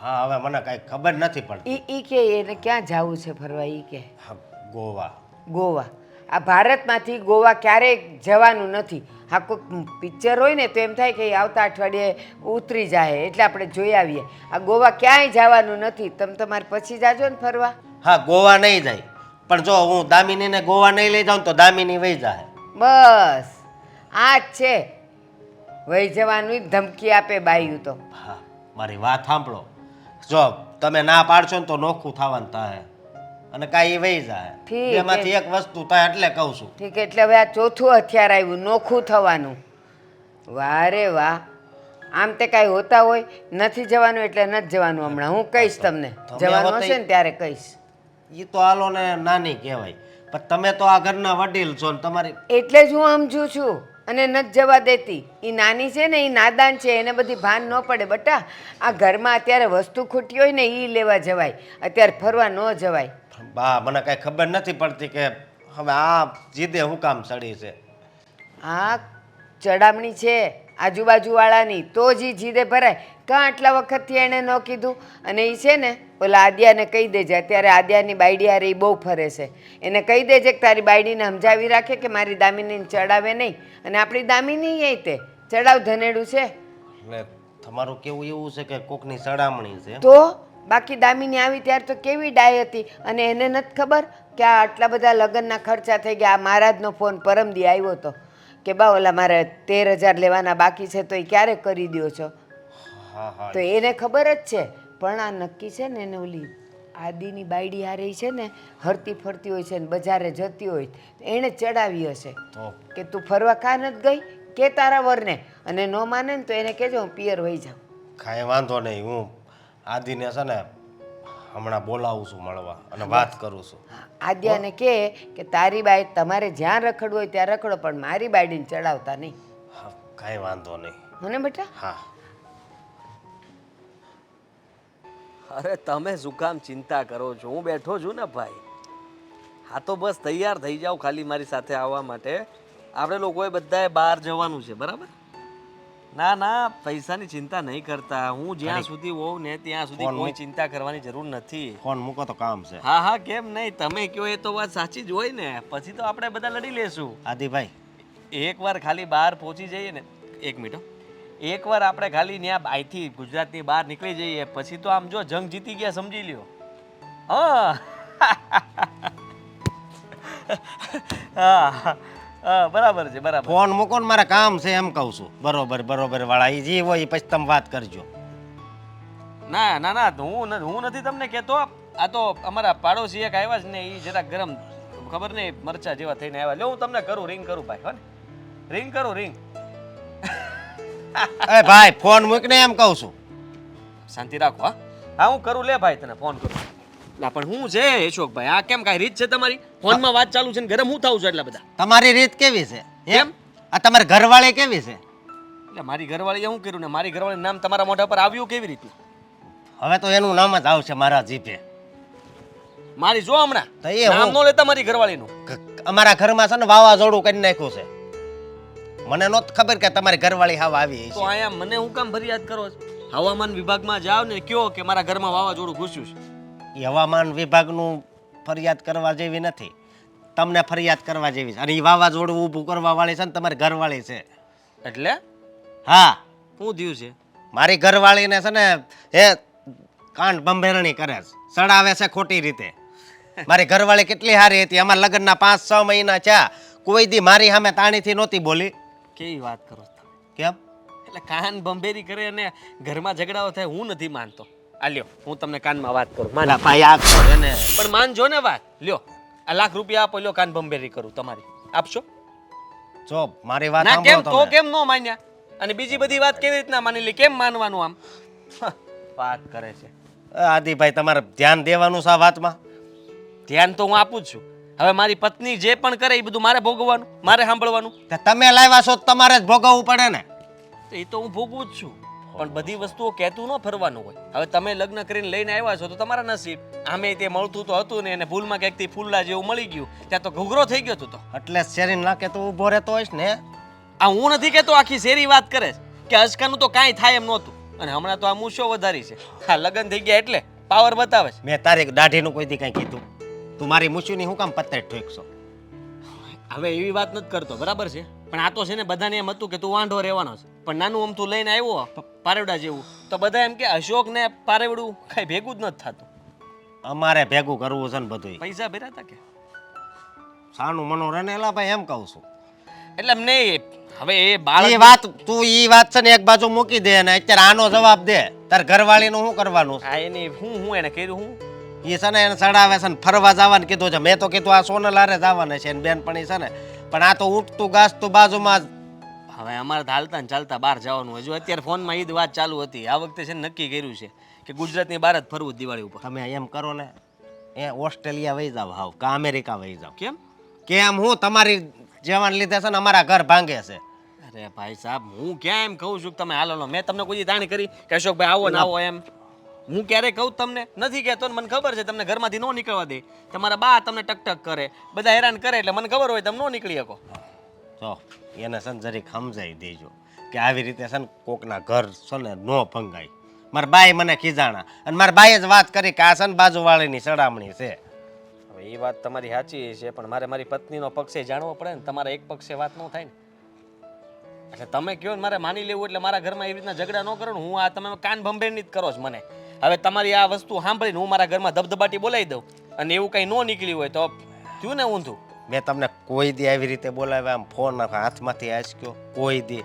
હા હવે મને કાંઈ ખબર નથી પડતી. ઈ કે એને ક્યાં જવું છે ફરવા? ઈ કે હા ગોવા. ગોવા. આ ભારતમાંથી ગોવા ક્યારેય જવાનું નથી. હા કોઈક પિક્ચર હોય ને તો એમ થાય કે આવતા અઠવાડિયે ઉતરી જાય એટલે આપણે જોઈ આવીએ. આ ગોવા ક્યાંય જવાનું નથી. તમે તમારે પછી જાજો ને ફરવા. હા ગોવા નહીં જાય, પણ જો હું દામિનીને ગોવા નહીં લઈ જાઉં તો દામિની વહી જાય. બસ આ જ છે, વહી જવાનું ધમકી આપે બાયું તો. હા મારી વાત સાંભળો, જો તમે ના પાડશો ને તો નોખું થવાનું થાય અને કાંઈ વહી જાય. ઠીક એમાંથી એક વસ્તુ થાય એટલે કહું છું. ઠીક, એટલે હવે આ ચોથું હથિયાર આવ્યું, નોખું થવાનું. વાહ રે વાહ, આમ તે કાંઈ હોતા હોય. નથી જવાનું એટલે નથી જવાનું. હમણાં હું કહીશ તમને, જવાનું હશે ને ત્યારે કહીશ. એ તો હાલો ને નાની કહેવાય, પણ તમે તો આ ઘરના વડીલ છો ને તમારી. એટલે જ હું સમજુ છું અને નથી જવા દેતી. એ નાની છે ને એ નાદાન છે, એને બધી ભાન ન પડે બટા. આ ઘરમાં અત્યારે વસ્તુ ખૂટી હોય ને એ લેવા જવાય, અત્યારે ફરવા ન જવાય. બા મને કાંઈ ખબર નથી પડતી કે હવે આ જીદે હું કામ ચડી છે. આ ચડામણી છે આજુબાજુવાળાની, તો જ ઈ જીદે ભરાય. કાં આટલા વખતથી એણે ન કીધું? અને એ છે ને ઓલા આદ્યાને કહી દેજે, અત્યારે આદ્યાની બાયડી હારે એ બહુ ફરે છે. એને કહી દેજે કે તારી બાયડીને સમજાવી રાખે કે મારી દામિનીને ચડાવે નહીં. અને આપણી દામિની એ તે ચડાવ ધનેડું છે. એટલે તમારું કેવું એવું છે કે કોકની સડામણી છે? તો બાકી દામિની આવી ત્યારે તો કેવી ડાય હતી. અને એને નથી ખબર કે આ આટલા બધા લગ્નના ખર્ચા થઈ ગયા. આ મહારાજનો ફોન પરમદી આવ્યો હતો કે બા ઓલા મારે 13,000 લેવાના બાકી છે તો એ ક્યારે કરી દો છો? હા હા તો એને ખબર જ છે. પણ આ નક્કી છે ને એને ઓલી આદિની બાયડી હારે છે ને હરતી ફરતી હોય છે ને બજારે જતી હોય, એણે ચડાવી હશે તો કે તું ફરવા કા નથી ગઈ કે તારા વરને. અને ન માને ને તો એને કહેજો હું પિયર વહી જાઉં. કાંઈ વાંધો નહીં, હું આદિને છે ને હમણાં બોલાવું છું મળવા અને વાત કરું છું. આદ્યાને કે તારી બાઈ તમારે જ્યાં રખડવું હોય ત્યાં રખડો, પણ મારી બાયડીને ચડાવતા નહીં. હા, કાંઈ વાંધો નહીં. મને બેટા હા. અરે તમે શું કામ ચિંતા કરો છો? હું બેઠો છું ને ભાઈ. હા તો બસ તૈયાર થઈ જાઓ ખાલી મારી સાથે આવવા માટે. આપણે લોકોએ બધાએ બહાર જવાનું છે, બરાબર? ના ના, પૈસાની ચિંતા નહીં કરતા. હું જ્યાં સુધી હોઉં ને ત્યાં સુધી કોઈ ચિંતા કરવાની જરૂર નથી. ફોન મૂકો તો કામ છે. હા હા, કેમ નહીં? તમે કહો એ તો વાત સાચી જ હોય ને. પછી તો આપણે બધા લડી લેશું. આદિભાઈ, એકવાર ખાલી બહાર પહોંચી જઈએ ને, એક મિનિટ હો. એકવાર આપણે ખાલી ત્યાં અહીંથી ગુજરાતની બહાર નીકળી જઈએ પછી તો આમ જો જંગ જીતી ગયા સમજી લ્યો. હા હા હા, બરાબર છે, બરાબર. ફોન મૂકો ને, મારે કામ છે એમ કહું છું. બરોબર બરોબર વાળા, એ જે હોય એ પછી તમે વાત કરજો. ના ના ના, હું નથી તમને કહેતો. આ તો અમારા પાડોશી એક આવ્યા છે ને, એ જરા ગરમ ખબર નહીં મરચા જેવા થઈને આવ્યા. લો હું તમને કરું, રિંગ કરું ભાઈ. હો ને, રિંગ કરું, રિંગ. એ ભાઈ, ફોન મૂકને એમ કહું છું. શાંતિ રાખો. હા હા, હું કરું. લે ભાઈ, તને ફોન કરું. ના પણ હું છે યશોકભાઈ, આ કેમ કાંઈ રીત છે તમારી? ફોનમાં વાત ચાલુ છે ને ગરમ હું થાઉં છું એટલા બધા. તમારી રીત કેવી છે કેમ? આ તમારી ઘરવાળી કેવી છે? એટલે મારી ઘરવાળીએ શું કર્યું ને? મારી ઘરવાળીનું નામ તમારા મોઢા પર આવ્યું કેવી રીતે? હવે તો એનું નામ જ આવશે મારા જીભે. મારી જો હમણાં તો એ નામ હું- નો લેતા મારી ઘરવાળીનું. અમારા ઘરમાં છે ને વાવાઝોડું કરી નાખ્યું છે. મને નહોતી ખબર કે તમારી ઘરવાળી હાવ આવી તો છે. અહીંયા મને હું કામ ફરિયાદ કરો છો? હવામાન વિભાગમાં જાઓ ને કયો કે મારા ઘરમાં વાવાઝોડું ઘૂસ્યું છે. એ હવામાન વિભાગનું ફરિયાદ કરવા જેવી નથી, તમને ફરિયાદ કરવા જેવી છે. અને એ વાવાઝોડું ઊભું કરવા વાળી છે ને તમારી ઘરવાળી છે. એટલે હા, શું થયું છે? મારી ઘરવાળીને છે ને એ કાંડ બંભેરણી કરે છે, સડાવે છે ખોટી રીતે. મારી ઘરવાળી કેટલી સારી હતી. અમારા લગ્નના 5-6 મહિના થયા, કોઈ દી મારી સામે તાણીથી નહોતી બોલી. કેવી વાત કરો છો તમે? કેમ? એટલે કાન બંબેરી કરે અને ઘરમાં ઝઘડાઓ થાય હું નથી માનતો. આ લ્યો હું તમને કાનમાં વાત કરું. માન. અલા ભાઈ, આ તો એને પણ માનજો ને વાત. લ્યો આ લાખ રૂપિયા આપો, લ્યો કાન બંબેરી કરું તમારી. આપશો? જો મારી વાત ના કેમ? સાંભળો તો તમે. કેમ નો માન્યા? અને બીજી બધી વાત કેવી રીતના માની લે? કેમ માનવાનું આમ? વાત કરે છે. આદિભાઈ, તમારે ધ્યાન દેવાનું છે આ વાતમાં. ધ્યાન તો હું આપું જ છું. હવે મારી પત્ની જે પણ કરે એ બધું મારે ભોગવવાનું, મારે સાંભળવાનું. તે તમે લાવ્યા છો તો તમારે જ ભોગવવું પડે ને. તો એ તો હું ભોગવું જ છું. પણ બધી વસ્તુઓ કહેતું ન ફરવાનું હોય. હવે તમે લગ્ન કરીને લઈને આવ્યા છો તો તમારા નસીબ. આમે તે મળતું તો હતું ને, એને ભૂલમાં ક્યાંકથી ફૂલલા જેવું મળી ગયું, ત્યાં તો ઘૂઘરો થઈ ગયો તું તો. એટલે શેરી નાખે તો ઊભો રહેતો હોઈશ ને. આ હું નથી કહેતો, આખી શેરી વાત કરે છે કે અજકાનું તો કાંઈ થાય એમ નહોતું. અને હમણાં તો આ મૂછો વધારી છે. હા, લગ્ન થઈ ગયા એટલે પાવર બતાવે છે. મેં તારી દાઢીનું કોઈ દી કઈ કીધું? તું મારી મૂછીની હું કામ પત્તે ઠોકશો? હવે એવી વાત નથી કરતો, બરાબર છે? પણ આ તો છે ને બધાને એમ હતું કે તું વાંઢો રહેવાનો છે. પણ નાનું અમથું લઈને આવ્યો પારેવડા જેવું, તો બધા એમ કે અશોક ને પારેવડું કઈ ભેગું જ નથી થતું. અમારે ભેગું કરવું છે ને બધું. પૈસા ભર્યા હતા કે? સાનું મનો રનેલા ભાઈ, એમ કહું છું. એટલે એમ નહીં. હવે એ એ બાળક વાત તું ઈ વાત છે ને એક બાજુ મૂકી દે ને અત્યારે આનો જવાબ દે. તાર ઘરવાળીનું શું કરવાનું છે? આ એની હું એને કર્યું હું એ છે ને એને સડાવે છે ને ફરવા જવાનું કીધું છે. મેં તો કીધું આ સોનલ હારે જવાના છે, બેનપણી છે ને. પણ આ તો ઉઠતું ગાસતું બાજુમાં જ. હવે અમારે તો હાલતા ને ચાલતા બહાર જવાનું. હજુ અત્યારે ફોનમાં ઈદ વાત ચાલુ હતી. આ વખતે છે ને નક્કી કર્યું છે કે ગુજરાતની બહાર જ ફરવું દિવાળી ઉપર. તમે એમ કરો ને, એ ઓસ્ટ્રેલિયા વહી જાવ હાવ, કા અમેરિકા વહી જાવ. કેમ? કેમ? હું તમારી જવાન લીધે છે ને અમારા ઘર ભાંગે છે. અરે ભાઈ સાહેબ, હું ક્યાં એમ કહું છું કે તમે હાલો. મેં તમને કોઈ દી તાણી કરી કે અશોકભાઈ આવો ને આવો એમ? હું ક્યારે કહું તમને? નથી કહેતો ને. મને ખબર છે તમને ઘરમાંથી ન નીકળવા દે. તમારા બા તમને ટકટક કરે, બધા હેરાન કરે, એટલે મને ખબર હોય તમે ન નીકળી શકો. જો એને છે ને જરીક સમજાવી દેજો કે આવી રીતે છે ને કોકના ઘર છે ને નો ભંગાય. મારા બાઈ મને ખીજાણા અને મારા બાઈએ જ વાત કરી કે આ છે ને બાજુવાળીની સડામણી છે. હવે એ વાત તમારી સાચી છે, પણ મારે મારી પત્નીનો પક્ષે જાણવો પડે ને. તમારા એક પક્ષે વાત ન થાય ને. એટલે તમે કહો ને મારે માની લેવું એટલે મારા ઘરમાં એવી રીતના ઝઘડા ન કરો ને. હું આ તમે કાન ભંભેરની જ કરો છો મને. હવે તમારી આ વસ્તુ સાંભળીને હું મારા ઘરમાં ધબધબાટી બોલાવી દઉં અને એવું કંઈ ન નીકળ્યું હોય તો થયું ને ઊંધું. મેં તમને કોઈ દી આવી રીતે બોલાવ્યા, આમ ફોન હાથમાંથી આંચક્યો કોઈ દી?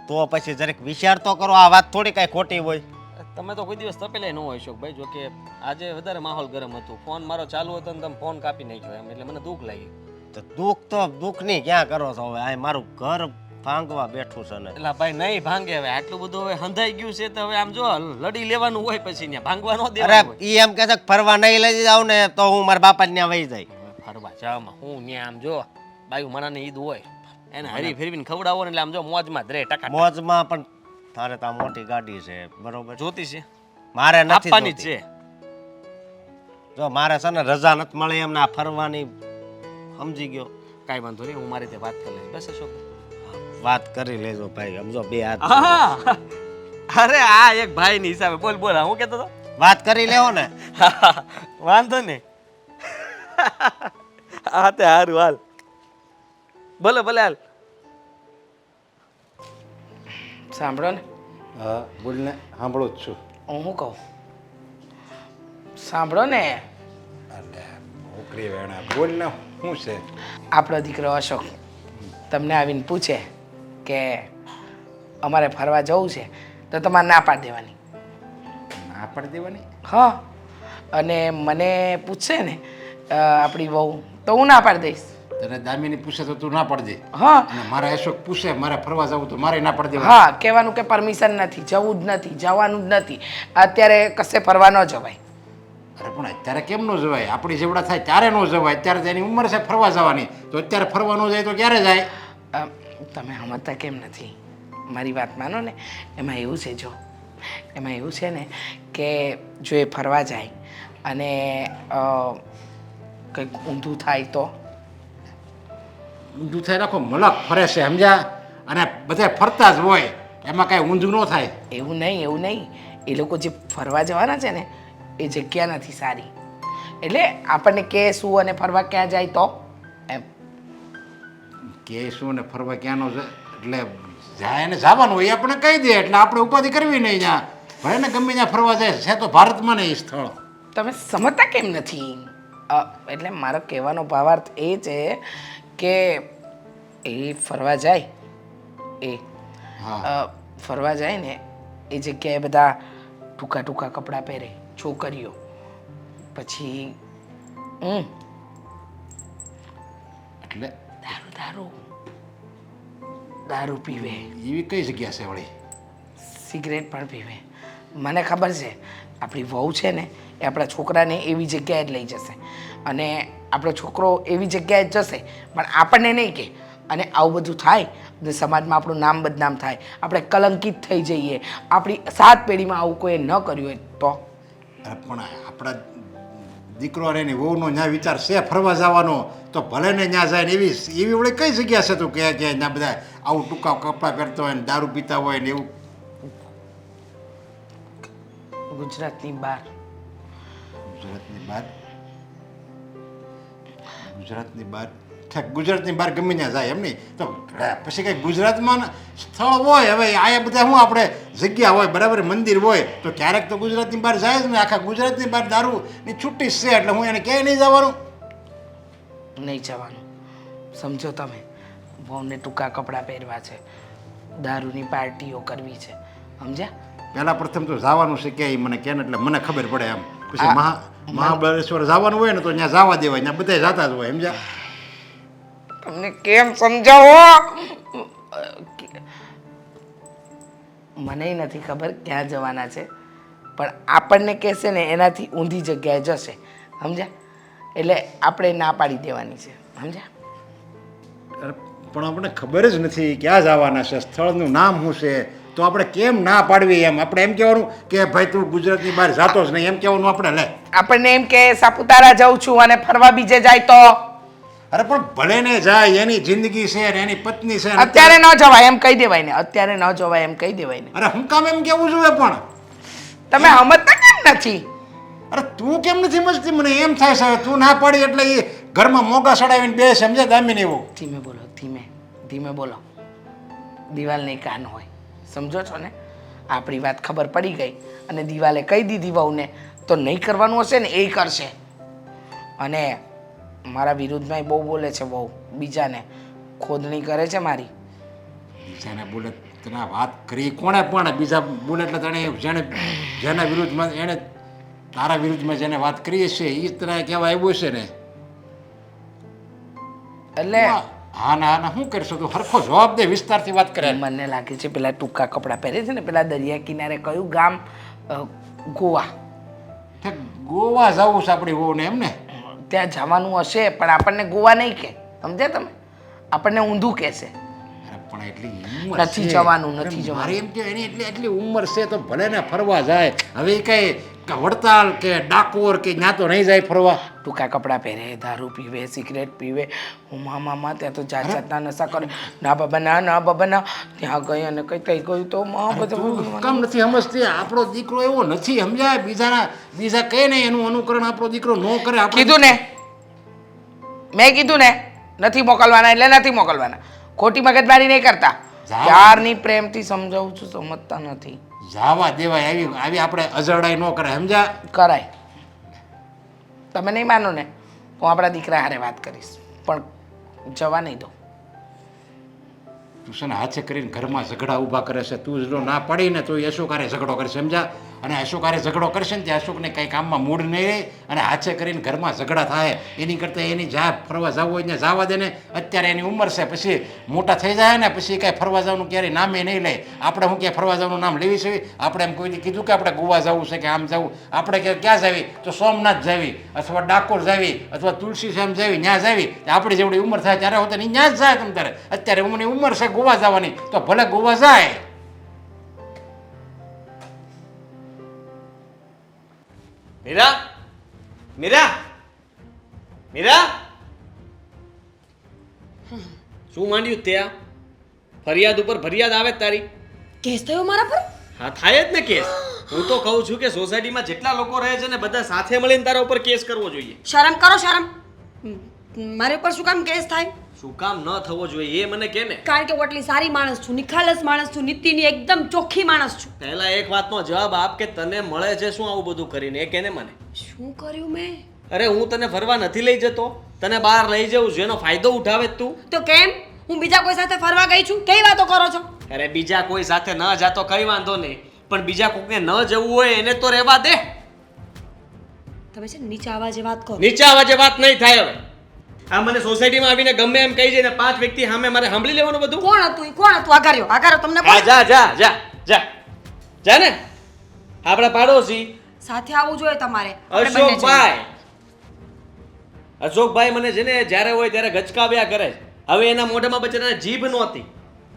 તો પછી જરીક વિચાર તો કરો. આ વાત થોડી કાંઈ ખોટી હોય. તમે તો કોઈ દિવસ તપેલાય ન હોય અશોકભાઈ. જો કે આજે વધારે માહોલ ગરમ હતું, ફોન મારો ચાલુ હતો ને તમે ફોન કાપી નાખ્યો એમ, એટલે મને દુઃખ લાગ્યું. તો દુઃખ તો દુઃખની ક્યાં કરો છો હવે? આ મારું ઘર ભાંગવા બેઠું છે ને એટલે ભાઈ નહીં ભાંગે હવે આટલું બધું હવે હંધાઈ ગયું છે તો હવે આમ જો લડી લેવાનું હોય પછી ને ભાંગવા ન અરે દેવાનું હોય. ઈ એમ કહે છે કે ફરવા નહીં લઈ જાવ ને તો હું મારા બાપા ત્યાં વહી જાય. ફરવા જાવામાં હું ને આમ જો બાયું મનાની ઈદ હોય એને હરી ફેરવીને ખવડાવો ને એટલે આમ જો મોજમાં જ રહે ટકા મોજમાં પણ તારે તો આ મોટી ગાડી છે બરોબર જોતી છે મારે નથી આપવાની જ જોતી. છે જો મારે છે ને રજા નથી મળી એમને આ ફરવાની સમજી ગયો. કાંઈ વાંધો નહીં હું મારી રીતે વાત કરી લઈશ બસ શું વાત કરી લેજો ભાઈ સમજો બે હાથ હા અરે આ એક ભાઈ ની હિસાબે બોલ બોલ હું કેતો હતો વાત કરી લેવો ને વાંધો નહીં હા તે હારું હાલ ભલે ભલે હાલ સાંભળો ને હા બોલને સાંભળું જ છું. હું શું કહું સાંભળો ને એટલે છોકરી વેણા બોલને શું છે? આપણો દીકરો અશોક તમને આવીને પૂછે કે અમારે ફરવા જવું છે તો તમારે ના પાડી દેવાની. ના પાડી દેવાની? હા અને મને પૂછશે ને આપણી વહુ તો હું ના પાડી દઈશ. તને દામિની પૂછે તો તું ના પાડી દે હા અને મારા અશોક પૂછે મારે ફરવા જવું તો મારે ના પાડી દેવાની. હા કહેવાનું કે પરમિશન નથી, જવું જ નથી, જવાનું જ નથી, અત્યારે કશે ફરવા ન જવાય. અરે પણ અત્યારે કેમ ન જવાય? આપણી જેવડા થાય ત્યારે ન જવાય. અત્યારે તેની ઉંમર છે ફરવા જવાની, તો અત્યારે ફરવા ન જાય તો ક્યારે જાય? તમે સમજતા કેમ નથી? મારી વાત માનો ને. એમાં એવું છે જો એમાં એવું છે ને કે જો એ ફરવા જાય અને કંઈક ઊંધું થાય તો ઊંધું થાય રાખો મલક ફરે છે સમજ્યા, અને બધા ફરતા જ હોય એમાં કાંઈ ઊંધું ન થાય. એવું નહીં એ લોકો જે ફરવા જવાના છે ને એ જગ્યા નથી સારી, એટલે આપણને કે શું અને ફરવા ક્યાં જાય તો એમ. કે શું ને ફરવા ક્યાં ન જાય એટલે જાય ને જવાનું હોય એ આપણે કહી દે એટલે આપણે ઉપાધિ કરવી નહીં. ત્યાં ભલે ને ગમે ત્યાં ફરવા જાય છે તો ભારતમાં ને એ સ્થળ. તમે સમજતા કેમ નથી? એટલે મારો કહેવાનો ભાવાર્થ એ છે કે એ ફરવા જાય ફરવા જાય ને એ જગ્યાએ બધા ટૂંકા ટૂંકા કપડાં પહેરે છોકરીઓ, પછી એટલે દારૂ દારૂ પીવે, એવી કઈ જગ્યા છે વળી? સિગરેટ પણ પીવે. મને ખબર છે આપણી વહુ છે ને એ આપણા છોકરાને એવી જગ્યાએ જ લઈ જશે અને આપણો છોકરો એવી જગ્યાએ જ જશે, પણ આપણને નહીં કે. અને આવું બધું થાય અને સમાજમાં આપણું નામ બદનામ થાય, આપણે કલંકિત થઈ જઈએ. આપણી 7 પેઢીમાં આવું કોઈ ન કર્યું હોય તો. અરે પણ આપણા દીકરો અને એની વહુનો ત્યાં વિચાર છે ફરવા જવાનો, તો ભલે ને ત્યાં જાય ને એવી વળી કઈ જગ્યા છે તું કે ત્યાં બધા આવું ટૂંકા કપડાં પહેરતા હોય ને દારૂ પીતા હોય ને એવું? ગુજરાતની બહાર ગુજરાતની બહાર? ગુજરાતની બહાર ગુજરાતની બહાર ગમે ત્યાં જાય એમ નહીં તો પછી કંઈ ગુજરાતમાં સ્થળ હોય. હવે આયા બધા શું આપણે જગ્યા હોય બરાબર, મંદિર હોય તો ક્યારેક તો ગુજરાતની બહાર જાય જ ને. આખા ગુજરાતની બહાર દારૂની છુટ્ટી છે એટલે હું એને ક્યાંય નહીં જવાનું. નહીં જવાનું. સમજો તમે, વહુને ટૂંકા કપડાં પહેરવા છે, દારૂની પાર્ટીઓ કરવી છે, સમજ્યા? પહેલા પ્રથમ તો જવાનું છે ક્યાંય મને કે એટલે મને ખબર પડે એમ. પછી મહાબળેશ્વર જવાનું હોય ને તો ત્યાં જવા દેવાય, ત્યાં બધા જતા જ હોય સમજ્યા. તમને કેમ સમજાવો? મને નથી ખબર ક્યાં જવાના છે, પણ આપણને કહેશે ને એનાથી ઊંધી જગ્યાએ જશે, સમજ્યા? એટલે આપણે ના પાડી દેવાની છે, સમજ્યા? અરે પણ આપણે ખબર જ નથી ક્યાં જવાના છે, સ્થળનું નામ શું છે, તો આપણે કેમ ના પાડવી એમ? આપણે એમ કહેવાનું કે ભાઈ તું ગુજરાતની બહાર જાતો જ નહીં એમ કહેવાનું આપણે? લે આપણને એમ કે સાપુતારા જાઉં છું અને ફરવા બીજે જાય તો? અરે પણ ભલે ને જાય, એની જિંદગી છે ને એની પત્ની છે. અત્યારે ન જવાય એમ કહી દેવાય ને, અત્યારે ન જવાય એમ કહી દેવાય ને. અરે હું કામ એમ કેવું જોઈએ? પણ તમે સમજતા કેમ નથી? અરે તું કેમ નથી સમજતી? મને એમ થાય છે તું ના પાડી એટલે એ ઘરમાં મોગા સડાવીને બે સમજે દામીને એવું. ધીમે બોલો, ધીમે બોલો. દિવાલ નહીં કાન હોય, સમજો છો ને? આપણી વાત ખબર પડી ગઈ અને દિવાલે કહી દીધી વહુને, તો નહીં કરવાનું હશે ને એ કરશે. અને મારા વિરુદ્ધમાં બહુ બોલે છે વહુ, બીજાને ખોદણી કરે છે મારી. બીજાને બોલે તને વાત કરી કોણે? પણ બીજા બોલે એટલે તને જેના વિરુદ્ધમાં એણે તારા વિરુદ્ધમાં જેને વાત કરીએ છે એ તને કહેવા આવ્યું છે ને. એટલે હા ના શું કરશો તું હરખો જવાબ દે વિસ્તારથી વાત કરે મને લાગે છે પેલા ટૂંકા કપડાં પહેરે છે ને પેલા દરિયા કિનારે કયું ગામ ગોવા ઠેક ગોવા જવું છે આપણી વહુને એમ ને ત્યાં જવાનું હશે પણ આપણને ગોવા નહીં કહે સમજ્યા તમે આપણને ઊંધું કહેશે અરે પણ એટલી ઉંમર નથી છે. જવાનું, અરે નથી જવાનું. મારે એમ કે એની એટલી ઉંમર છે તો ભલે ને ફરવા જાય હવે એ કઈ વડતાલ કે ડાકોર કે ત્યાં તો નહીં જાય ફરવા ટૂંકા કપડાં પહેરે દારૂ પીવે સિગરેટ પીવે ઉમા મામા ત્યાં તો જાત જાતના નશા કરે ના બાબા ના ત્યાં ગઈ અને કઈ થઈ ગયું તો બધું કામ નથી સમજતી આપણો દીકરો એવો નથી સમજાય બીજા કઈ નહીં એનું અનુકરણ આપણો દીકરો ન કરે આપણે કીધું ને મેં કીધું ને નથી મોકલવાના એટલે નથી મોકલવાના ખોટી મગજમારી નહીં કરતા જાઓ. ક્યારની પ્રેમથી સમજાવું છું સમજતા નથી જાવા દેવાય આવી આપણે અજરડાઈ ન કરે સમજા કરાય તમે નહીં માનો ને હું આપણા દીકરા હારે વાત કરીશ પણ જવા નહીં દો તું છે ને હાથે કરીને ઘરમાં ઝઘડા ઊભા કરે છે તું જો ના પડીને તો એ અશોકારે ઝઘડો કરે સમજા અને અશોકારે ઝઘડો કરશે ને ત્યાં અશોકને કંઈ કામમાં મૂડ નહીં રહે અને હાથે કરીને ઘરમાં ઝઘડા થાય એની કરતાં એની જા ફરવા જવું હોય ને જવા દે ને અત્યારે એની ઉંમર છે પછી મોટા થઈ જાય ને પછી કાંઈ ફરવા જવાનું ક્યારેય નામે નહીં લે આપણે હું ક્યાંય ફરવા જવાનું નામ લેવી છે આપણે એમ કોઈ દી કીધું કે આપણે ગોવા જવું છે કે આમ જવું આપણે ક્યાં જાવી તો સોમનાથ જાવી અથવા ડાકોર જાવી અથવા તુલસીશ્યામ જાવી ત્યાં જાવી આપણી જેવડી ઉંમર થાય ત્યારે હોતે ત્યાં જ જાય તમ તારે અત્યારે ઉંમરની ઉંમર છે ગોવા જવાની તો ભલે ગોવા જાય મીરા મીરા મીરા શું માંડ્યું ત્યાં ફરિયાદ ઉપર ફરિયાદ આવે જ તારી કેસ થયો મારા પર હા થાય જ ને કેસ હું તો કહું છું કે સોસાયટીમાં જેટલા લોકો રહે છે ને બધા સાથે મળીને તારા ઉપર કેસ કરવો જોઈએ શરમ કરો શરમ મારે ઉપર શું કામ કેસ થાય શું કામ ન થવો જોઈએ એ મને કે ને કારણ કે હું એટલી સારી માણસ છું નિખાલસ માણસ છું નીતિની એકદમ ચોખ્ખી માણસ છું પહેલા એક વાતનો જવાબ આપ કે તને મળે છે શું આવું બધું કરીને એ કેને મને શું કર્યું મેં અરે હું તને ફરવા નથી લઈ જતો તને બહાર લઈ જઉં છું એનો ફાયદો ઉઠાવે જ તું તો કેમ હું બીજા કોઈ સાથે ફરવા ગઈ છું કઈ વાતો કરો છો અરે બીજા કોઈ સાથે ન જાતો કઈ વાંધો નહીં પણ બીજા કોકને ન જવું હોય એને તો રહેવા દે તમે છે ને નીચે અવાજે વાત કરો નીચા અવાજે વાત નહીં થાય હવે આ મને સોસાયટીમાં આવીને ગમે એમ કહી જઈને 5 વ્યક્તિ સામે મારે સાંભળી લેવાનું બધું કોણ હતું ઈ કોણ હતું આગાર્યો તમને હા કોણ જા જા જા જા જા ને આપણા પાડોશી સાથે આવવું જોઈએ તમારે આપણે બંને જઈએ. અશોકભાઈ અશોકભાઈ મને છે ને જ્યારે હોય ત્યારે ગચકાવ્યા કરે છે. હવે એના મોઢામાં બચારાને જીભ નહોતી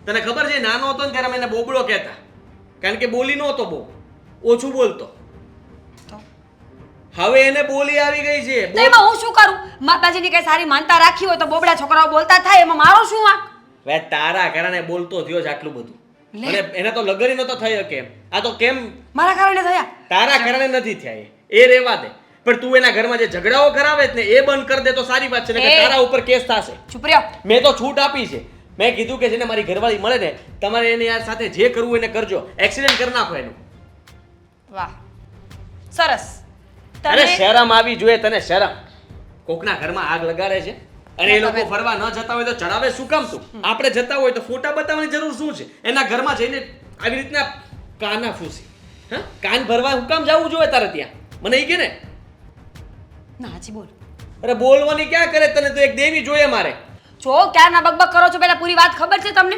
તને ખબર છે નાનો હતો ને ત્યારે અમે એને બોબડો કહેતા કારણ કે બોલી નહોતો બહુ ઓછું બોલતો તો? હવે એને બોલી આવી ગઈ છે તો એમાં હું શું કરું માતાજીની કઈ સારી માનતા રાખી હોય તો બોબડા છોકરાઓ બોલતા થાય એમાં મારો શું વાંક હવે તારા કારણે બોલતો થયો છે આટલું બધું લે. અને એને તો લગન નતો થયો કેમ આ તો કેમ મારા કારણે થયા તારા કારણે નથી થયા એ રહેવા દે પણ તું એના ઘરમાં જે ઝઘડાઓ કરાવે છે ને એ બંધ કરી દે તો સારી વાત છે ને કે એ. તારા ઉપર કેસ થશે ચૂપ રહ્યો મેં તો છૂટ આપી છે મેં કીધું કે છે ને મારી ઘરવાળી મળે ને તમારે એને યાર સાથે જે કરવું એને કરજો એક્સિડન્ટ કરી નાખો એનું વાહ સરસ અરે તમે શરમ આવી જોઈએ તને શરમ કોકના ઘરમાં આગ લગાડે છે અને એ લોકો તમે- ફરવા ન જતા હોય તો ચડાવે શું કામ તું આપણે જતા હોય તો ફોટા બતાવવાની જરૂર શું છે એના ઘરમાં જઈને આવી રીતના કાના ફૂસી હા કાન ભરવા હું કામ જવું જોઈએ તારે ત્યાં મને એ કે ને ના હાજી બોલ અરે બોલવાની ક્યાં કરે તને તો એક દેવી જોઈએ મારે જો ક્યારના બકબક કરો છો પેલા પૂરી વાત ખબર છે તમને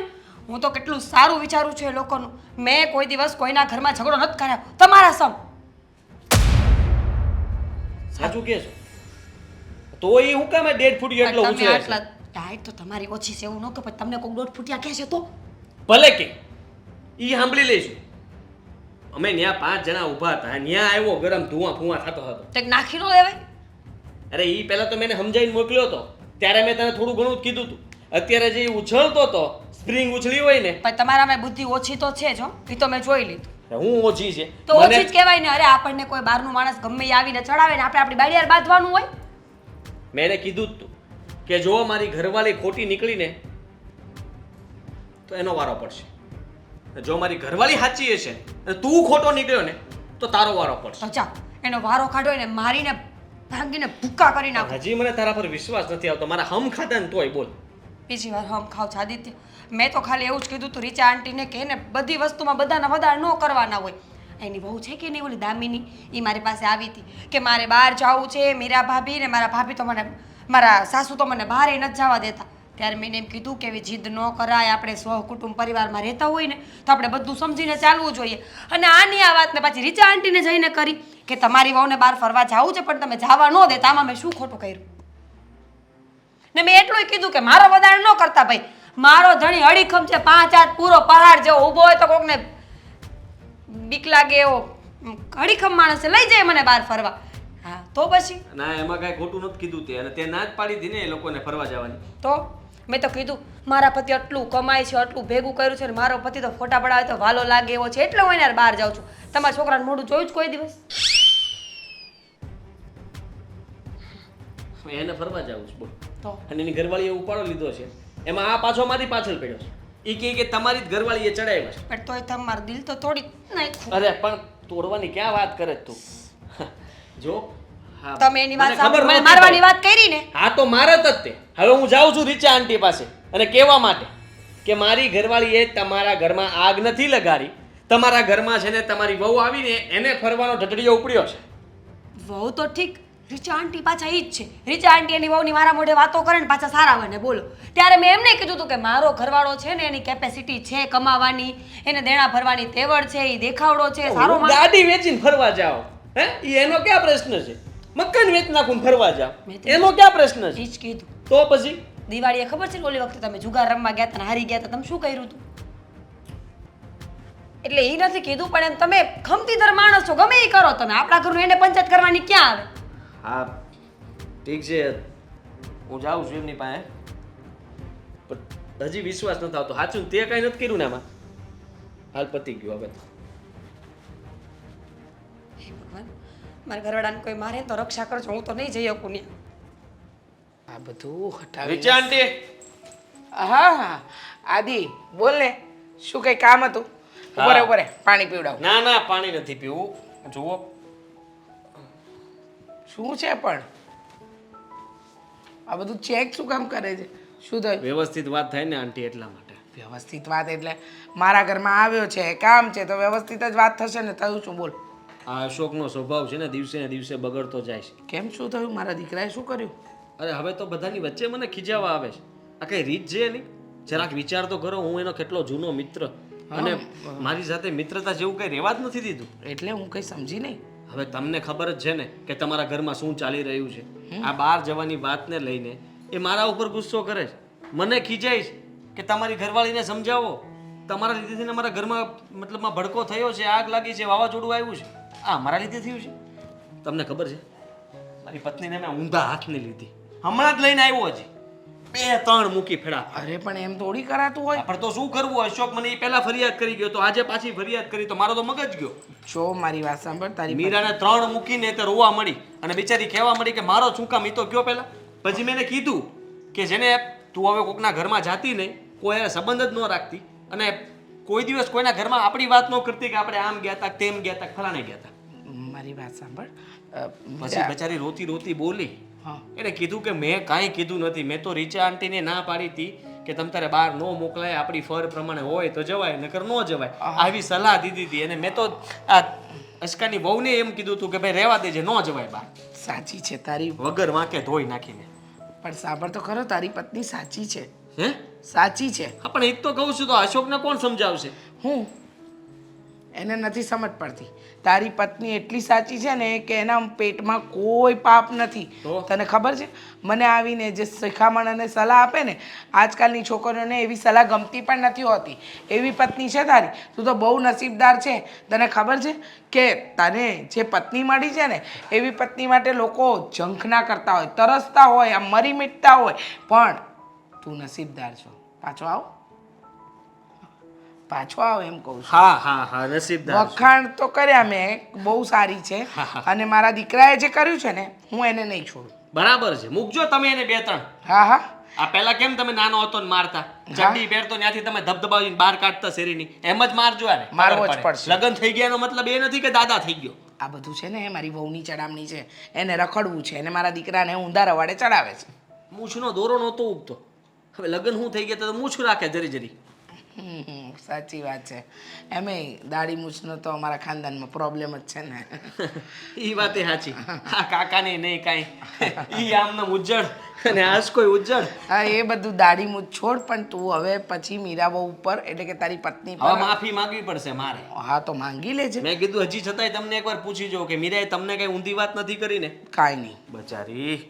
હું તો કેટલું સારું વિચારું છું એ લોકોનું મેં કોઈ દિવસ કોઈના ઘરમાં ઝઘડો નથી કર્યો તમારા સમ સાચું કે છો તો એ હું કામ 1.5 ફૂટ એટલો તમે ઊંચો આટલા છે ડાયટ તો તમારી ઓછી છે એવું ન કે પછી તમને કોઈ 1.5 ફૂટિયા કહે છે તો ભલે કે ઈ સાંભળી લઈશું અમે ન્યા 5 જણા ઊભા હતા ન્યા આવ્યો ગરમ ધુઆ ફુઆ થતો હતો તે નાખી ન લેવાય અરે ઈ પહેલા તો મેં એને સમજાવીને મોકલ્યો હતો ત્યારે મેં તને થોડું ઘણું જ કીધું હતું અત્યારે જે ઈ ઉછળતો હતો સ્પ્રિંગ ઉછળી હોય ને પણ તમારામાં બુદ્ધિ ઓછી તો છે જ હો એ તો મેં જોઈ લીધું હું ઓછી છે તો ઓછી જ કહેવાય ને અરે આપણને કોઈ બહારનું માણસ ગમે એ આવીને ચડાવે ને આપણે આપણી બાડિયાર બાંધવાનું હોય મેં એને કીધું જ તું કે જો મારી ઘરવાળી ખોટી નીકળીને તો એનો વારો પડશે જો મારી ઘરવાળી સાચી હશે અને તું ખોટો નીકળ્યો ને તો તારો વારો પડશે તો જા એનો વારો કાઢો એને મારીને ભાંગીને ભૂક્કા કરી નાખો હજી મને તારા પર વિશ્વાસ નથી આવતો મારા હમ ખાતા ને તોય બોલ બીજી વાર હમ ખાવ છો આદિત્ય મેં તો ખાલી એવું જ કીધું તું રીચા આંટીને કે એને બધી વસ્તુમાં બધાના વધારે ન કરવાના હોય એની બહુ છે કે નહીં ઓલી દામિની એ મારી પાસે આવી હતી કે મારે બહાર જવું છે મીરા ભાભી ને મારા ભાભી તો મને મારા સાસુ તો મને બહાર નથી જવા દેતા ત્યારે મેં એને એમ કીધું કે એવી જીદ ન કરાય, આપણે સહકુટુંબ પરિવારમાં રહેતા હોય ને તો આપણે બધું સમજીને ચાલવું જોઈએ. અને આની આ વાત મેં પાછી રીચા આંટીને જઈને કરી કે તમારી વહુને બહાર ફરવા જવું છે પણ તમે જવા ન દેતા, આમાં મેં શું ખોટું કર્યું? ને મેં એટલું કીધું કે મારો વધારે ન કરતા ભાઈ, મારો ધણી અડીખમ છે, 5 હાથ પૂરો પહાડ જેવો ઊભો હોય તો કોકને બીક લાગે એવો અડીખમ માણસ છે, લઈ જાય મને બહાર ફરવા. હા તો પછી ના એમાં કાંઈ ખોટું નથી કીધું તે, અને તે ના જ પાડી હતી ને એ લોકોને ફરવા જવાની. તો મેં તો કીધું મારા પતિ આટલું કમાય છે, આટલું ભેગું કર્યું છે ને મારો પતિ તો ફોટા પડાવે તો વાલો લાગે એવો છે એટલે હું એને બહાર જાઉં છું. તમારા છોકરાને મોઢું જોયું જ કોઈ દિવસ? એને ફરવા જવું છે બોલ. તો અને એની ઘરવાળીએ ઉપાડો લીધો છે, એમાં આ પાછો મારી પાછળ પડ્યો છે. એ કહે કે તમારી જ ઘરવાળીએ ચડાવ્યા છે. પણ તોય તમારું દિલ તો થોડી નાખ્યું. અરે પણ તોડવાની ક્યાં વાત કરે છે તું? જો હા, તમે એની વાત મને ખબર સાંભળો, નહોતી મારવાની ભાઈ. વાત કરી ને હા તો મારે જ તે. હવે હું જાઉં છું રીચા આંટી પાસે અને કહેવા માટે કે મારી ઘરવાળીએ તમારા ઘરમાં આગ નથી લગાડી, તમારા ઘરમાં છે ને તમારી વહુ આવીને એને ફરવાનો ઢટડીયો ઉપડ્યો છે. વહુ તો ઠીક, રીચા આંટી પાછા ઈ જ છે. રીચા આંટી એની વહુની મારા મોઢે વાતો કરે ને પાછા સારા બને બોલો. ત્યારે મેં એમને કીધું હતું કે મારો ઘરવાળો છે ને એની કેપેસિટી છે કમાવાની, એને દેણા ભરવાની તેવડ છે, એ દેખાવડો છે, સારો હું માણસ. ગાડી વેચીને ફરવા જાઓ હે? ઈ એનો ક્યાં પ્રશ્ન છે? મકાન વેચ નાખું ને ફરવા જાઓ, મેં તો એનો ક્યાં પ્રશ્ન છે? ઈ જ કીધું. તો પછી દિવાળીએ ખબર છે ને ઓલી વખતે તમે જુગાર રમવા ગયા હતા ને હારી ગયા હતા, તમે શું કર્યું હતું? એટલે એ નથી કીધું પણ એમ તમે ખમતીધર માણસ છો, ગમે એ કરો તમે, આપણા ઘરનું એને પંચાયત કરવાની ક્યાં આવે? હા ઠીક છે, હું જાઉં છું એમની પાસે, પણ હજી વિશ્વાસ નથી આવતો. સાચું તે કાંઈ નથી કર્યું ને આમાં? હાલ પતી ગયું હવે. હે ભગવાન, મારા ઘરવાળાને કોઈ મારે ને તો રક્ષા કરજો, હું તો નહીં જઈ શકું ત્યાં. આ બધું હટાવી રીચા આંટી હા હા આદિ બોલ ને, શું કઈ કામ હતું? ઉભરે ઉભરે પાણી પીવડાવ. ના ના પાણી નથી પીવું. જુઓ શું છે પણ આ બધું ચેક શું કામ કરે છે? શું થયું? વ્યવસ્થિત વાત થાય ને આંટી એટલા માટે. વ્યવસ્થિત વાત એટલે મારા ઘરમાં આવ્યો છે, કામ છે તો વ્યવસ્થિત જ વાત થશે ને. થયું શું બોલ? આ અશોકનો સ્વભાવ છે ને દિવસે ને દિવસે બગડતો જાય છે. કેમ શું થયું? મારા દીકરાએ શું કર્યું? અરે હવે તો બધાની વચ્ચે મને ખીજાવા આવે છે. આ કઈ રીત છે નહીં? જરાક વિચાર તો કરો, હું એનો કેટલો જૂનો મિત્ર, અને મારી સાથે મિત્રતા જેવું કઈ રહેવા જ નથી દીધું. એટલે હું કઈ સમજી નહીં. હવે તમને ખબર જ છે ને કે તમારા ઘરમાં શું ચાલી રહ્યું છે. આ બહાર જવાની વાતને લઈને એ મારા ઉપર ગુસ્સો કરે છે, મને ખીજાય છે કે તમારી ઘરવાળીને સમજાવો, તમારા લીધેથી ને મારા ઘરમાં મતલબમાં ભડકો થયો છે, આગ લાગી છે, વાવાઝોડું આવ્યું છે, આ મારા લીધે થયું છે. તમને ખબર છે મારી પત્નીને મેં ઊંધા હાથને લીધી, હમણાં જ લઈને આવ્યો હજી, 2-3 મૂકી ફેડા. અરે પણ એમ થોડી કરાતું હોય. પણ તો શું કરવું? અશોક મને એ પહેલા ફરિયાદ કરી ગયો, તો આજે પાછી ફરિયાદ કરી તો મારો તો મગજ ગયો. જો મારી વાત સાંભળ, તારી મીરાને 3 મૂકીને તે રોવા મળી અને બિચારી કહેવા મળી કે મારો શું કામ? ઈ તો કયો પહેલા. પછી મેં એને કીધું કે જેને તું હવે કોકના ઘરમાં જાતી નહીં, કોઈ એને સંબંધ જ ન રાખતી, અને કોઈ દિવસ કોઈના ઘરમાં આપણી વાત ન કરતી કે આપણે આમ ગયા હતા, તેમ ગયા હતા, ફલાણે ગયા હતા. મારી વાત સાંભળ. પછી બચારી રોતી રોતી બોલી. હા. એને કીધું કે મેં કાંઈ કીધું નથી, મેં તો રીચા આંટીને ના પાડી હતી કે તમ તારે બહાર ન મોકલાય, આપણી ફર પ્રમાણે હોય તો જવાય, નકર ન જવાય, આવી સલાહ દીધી હતી. અને મેં તો આ અશકાની વહુને એમ કીધું હતું કે ભાઈ રહેવા દેજે, ન જવાય બહાર, સાચી છે તારી, વગર વાંકે ધોઈ નાખીને. પણ સાંભળ તો ખરો, તારી પત્ની સાચી છે, હે? સાચી છે. હા પણ એ જ તો કહું છું, તો અશોકને કોણ સમજાવશે? હું એને નથી સમજ પડતી. તારી પત્ની એટલી સાચી છે ને કે એના પેટમાં કોઈ પાપ નથી. તો? તને ખબર છે, મને આવીને જે શિખામણ અને સલાહ આપે ને, આજકાલની છોકરીઓને એવી સલાહ ગમતી પણ નથી હોતી. એવી પત્ની છે તારી, તું તો બહુ નસીબદાર છે. તને ખબર છે કે તને જે પત્ની મળી છે ને, એવી પત્ની માટે લોકો ઝંખના કરતા હોય, તરસતા હોય, આમ મરી મીટતા હોય, પણ તું નસીબદાર છો. પાછો આવ, પાછો આવ એમ કહું છું. હા હા હા, નસીબદાર છું. વખાણ તો કર્યા મેં, બહુ સારી છે. અને મારા દીકરાએ જે કર્યું છે ને, હું એને નહીં છોડું. બરાબર છે, મૂકજો તમે એને 2-3. હા હા, આ પહેલા કેમ તમે નાનો હતો ને મારતા, ચડ્ડી પહેરતો ત્યાંથી તમે ધબધબાવીને બહાર કાઢતા શેરીની, એમ જ મારજો આને. મારવો જ ખબર પડે. પડશે. લગ્ન થઈ ગયાનો મતલબ એ નથી કે દાદા થઈ ગયો. આ બધું છે ને મારી વહુની ચડામણી છે, એને રખડવું છે, અને મારા દીકરાને ઊંધા રવાડે ચડાવે છે. મૂછનો દોરો નહોતો ઉગતો, હવે લગ્ન શું થઈ ગયા તો મૂછ રાખે જરી જરી. સાચી વાત છે. એમેય દાઢી મૂછનો તો અમારા ખાનદાનમાં પ્રોબ્લેમ જ છે ને. ઈ વાતે સાચી. આ કાકાને નહીં કાંઈ. ઈ આમને ઉજ્જડ અને આજ કોઈ ઉજ્જડ. હા, એ બધું દાઢી મૂછ છોડ, પણ તું હવે પછી મીરાબહુ ઉપર એટલે કે તારી પત્ની હવે પર માફી માંગવી પડશે મારે. હા તો માંગી લેજે. મેં કીધું હજી છતાંય તમને એકવાર પૂછી જો કે મીરાએ તમને કઈ ઊંધી વાત નથી કરી ને? કાંઈ નહીં. બચારી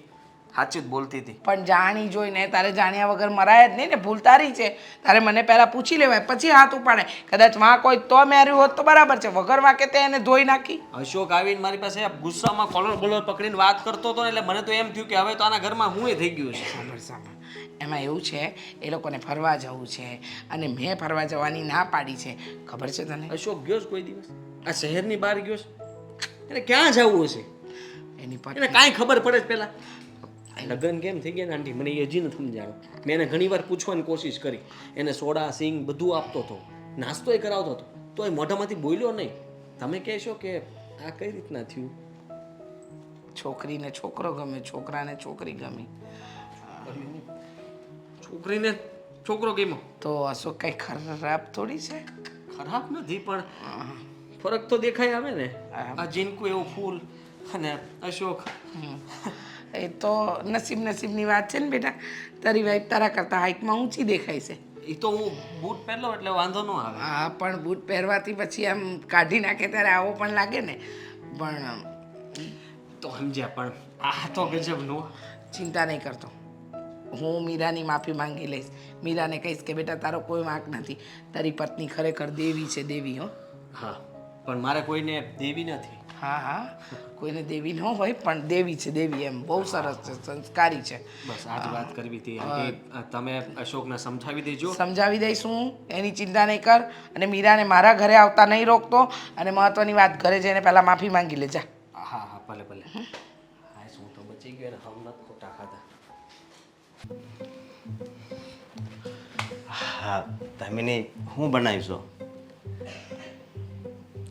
સાચું જ બોલતી હતી. પણ જાણી જોઈને તારે જાણ્યા વગર મરાય જ નહીં ને. ભૂલ તારી છે. તારે મને પહેલાં પૂછી લેવાય પછી હાથ ઉપાડે. કદાચ વાંક હોય તો મેર્યું હોત તો બરાબર છે, વગર વાંકે તે એને ધોઈ નાખી. અશોક આવીને મારી પાસે ગુસ્સામાં કોલર બોલર પકડીને વાત કરતો હતો ને એટલે મને તો એમ થયું કે હવે તો આના ઘરમાં હું થઈ ગયું છે. સાંભળ, એમાં એવું છે એ લોકોને ફરવા જવું છે અને મેં ફરવા જવાની ના પાડી છે. ખબર છે તને? અશોક ગયો છે કોઈ દિવસ આ શહેરની બહાર ગયો છે? એને ક્યાં જવું હશે? એની એને પત્ની કાંઈ ખબર પડે છે પહેલા? લગ્ન કેમ થઈ ગયા ને આંટી, મને એ હજી નથી સમજાણું. મેં એને ઘણી વાર પૂછવાની કોશિશ કરી. એને સોડા સિંગ બધું આપતો હતો, નાસ્તોય કરાવતો હતો, તો એ મોઢામાંથી બોલ્યો નહીં. તમે કહેશો કે આ કઈ રીતના થયું? છોકરીને છોકરો ગમે, છોકરાને છોકરી ગમી. છોકરીને છોકરો કેમ? તો અશોક કઈ ખરાબ થોડી છે. ખરાબ નથી, પણ ફરક તો દેખાય આવે ને. આ જીનકુ એવું ફૂલ અને અશોક. એ તો નસીબની વાત છે ને બેટા. તારી વાઈફ તારા કરતાં હાઈટમાં ઊંચી દેખાય છે. એ તો હું બૂટ પહેરલો એટલે વાંધો ન આવે. હા, પણ બૂટ પહેરવાથી પછી આમ કાઢી નાખે ત્યારે આવો પણ લાગે ને. પણ તો સમજ્યા, પણ આ તો ગજબનો. ચિંતા નહીં કરતો, હું મીરાની માફી માંગી લઈશ. મીરાને કહીશ કે બેટા તારો કોઈ વાંક નથી, તારી પત્ની ખરેખર દેવી છે, દેવી. હો હા, પણ મારે કોઈને દેવી નથી. હા હા, કોઈને દેવી ન હોય પણ દેવી છે, દેવી. એમ બહુ સરસ છે, સંસ્કારી છે. બસ આ જ વાત કરવી હતી. આંટી, તમે અશોકને સમજાવી દેજો. સમજાવી દઈશ હું, એની ચિંતા નહીં કર. અને મીરાને મારા ઘરે આવતા નહીં રોકતો. અને મહત્વની વાત, ઘરે જઈને પહેલાં માફી માંગી લે જા. હા હા, ભલે ભલે. હા, શું તો બચી ગયો ને હમ નથી ખોટા ખાધા. હા દામિની, હું બનાવીશો?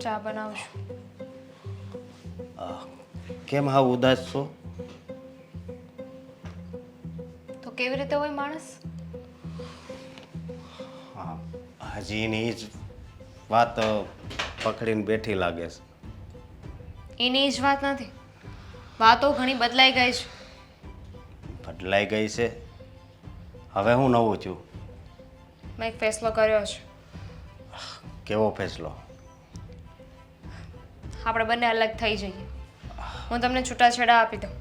ચા બનાવશું. કેમ હા ઉદાસ છો? તો કેવી રીતે હોય માણસ? હા, હજી એની જ વાત પકડીને બેઠી લાગે છે. એની જ વાત નથી, વાતો ઘણી બદલાઈ ગઈ છે. બદલાઈ ગઈ છે? હવે હું નવું છું. મેં એક ફેસલો કર્યો છે. કેવો ફેસલો? આપણે બંને અલગ થઈ જઈએ. હું તમને છૂટાછેડા આપી દઉં.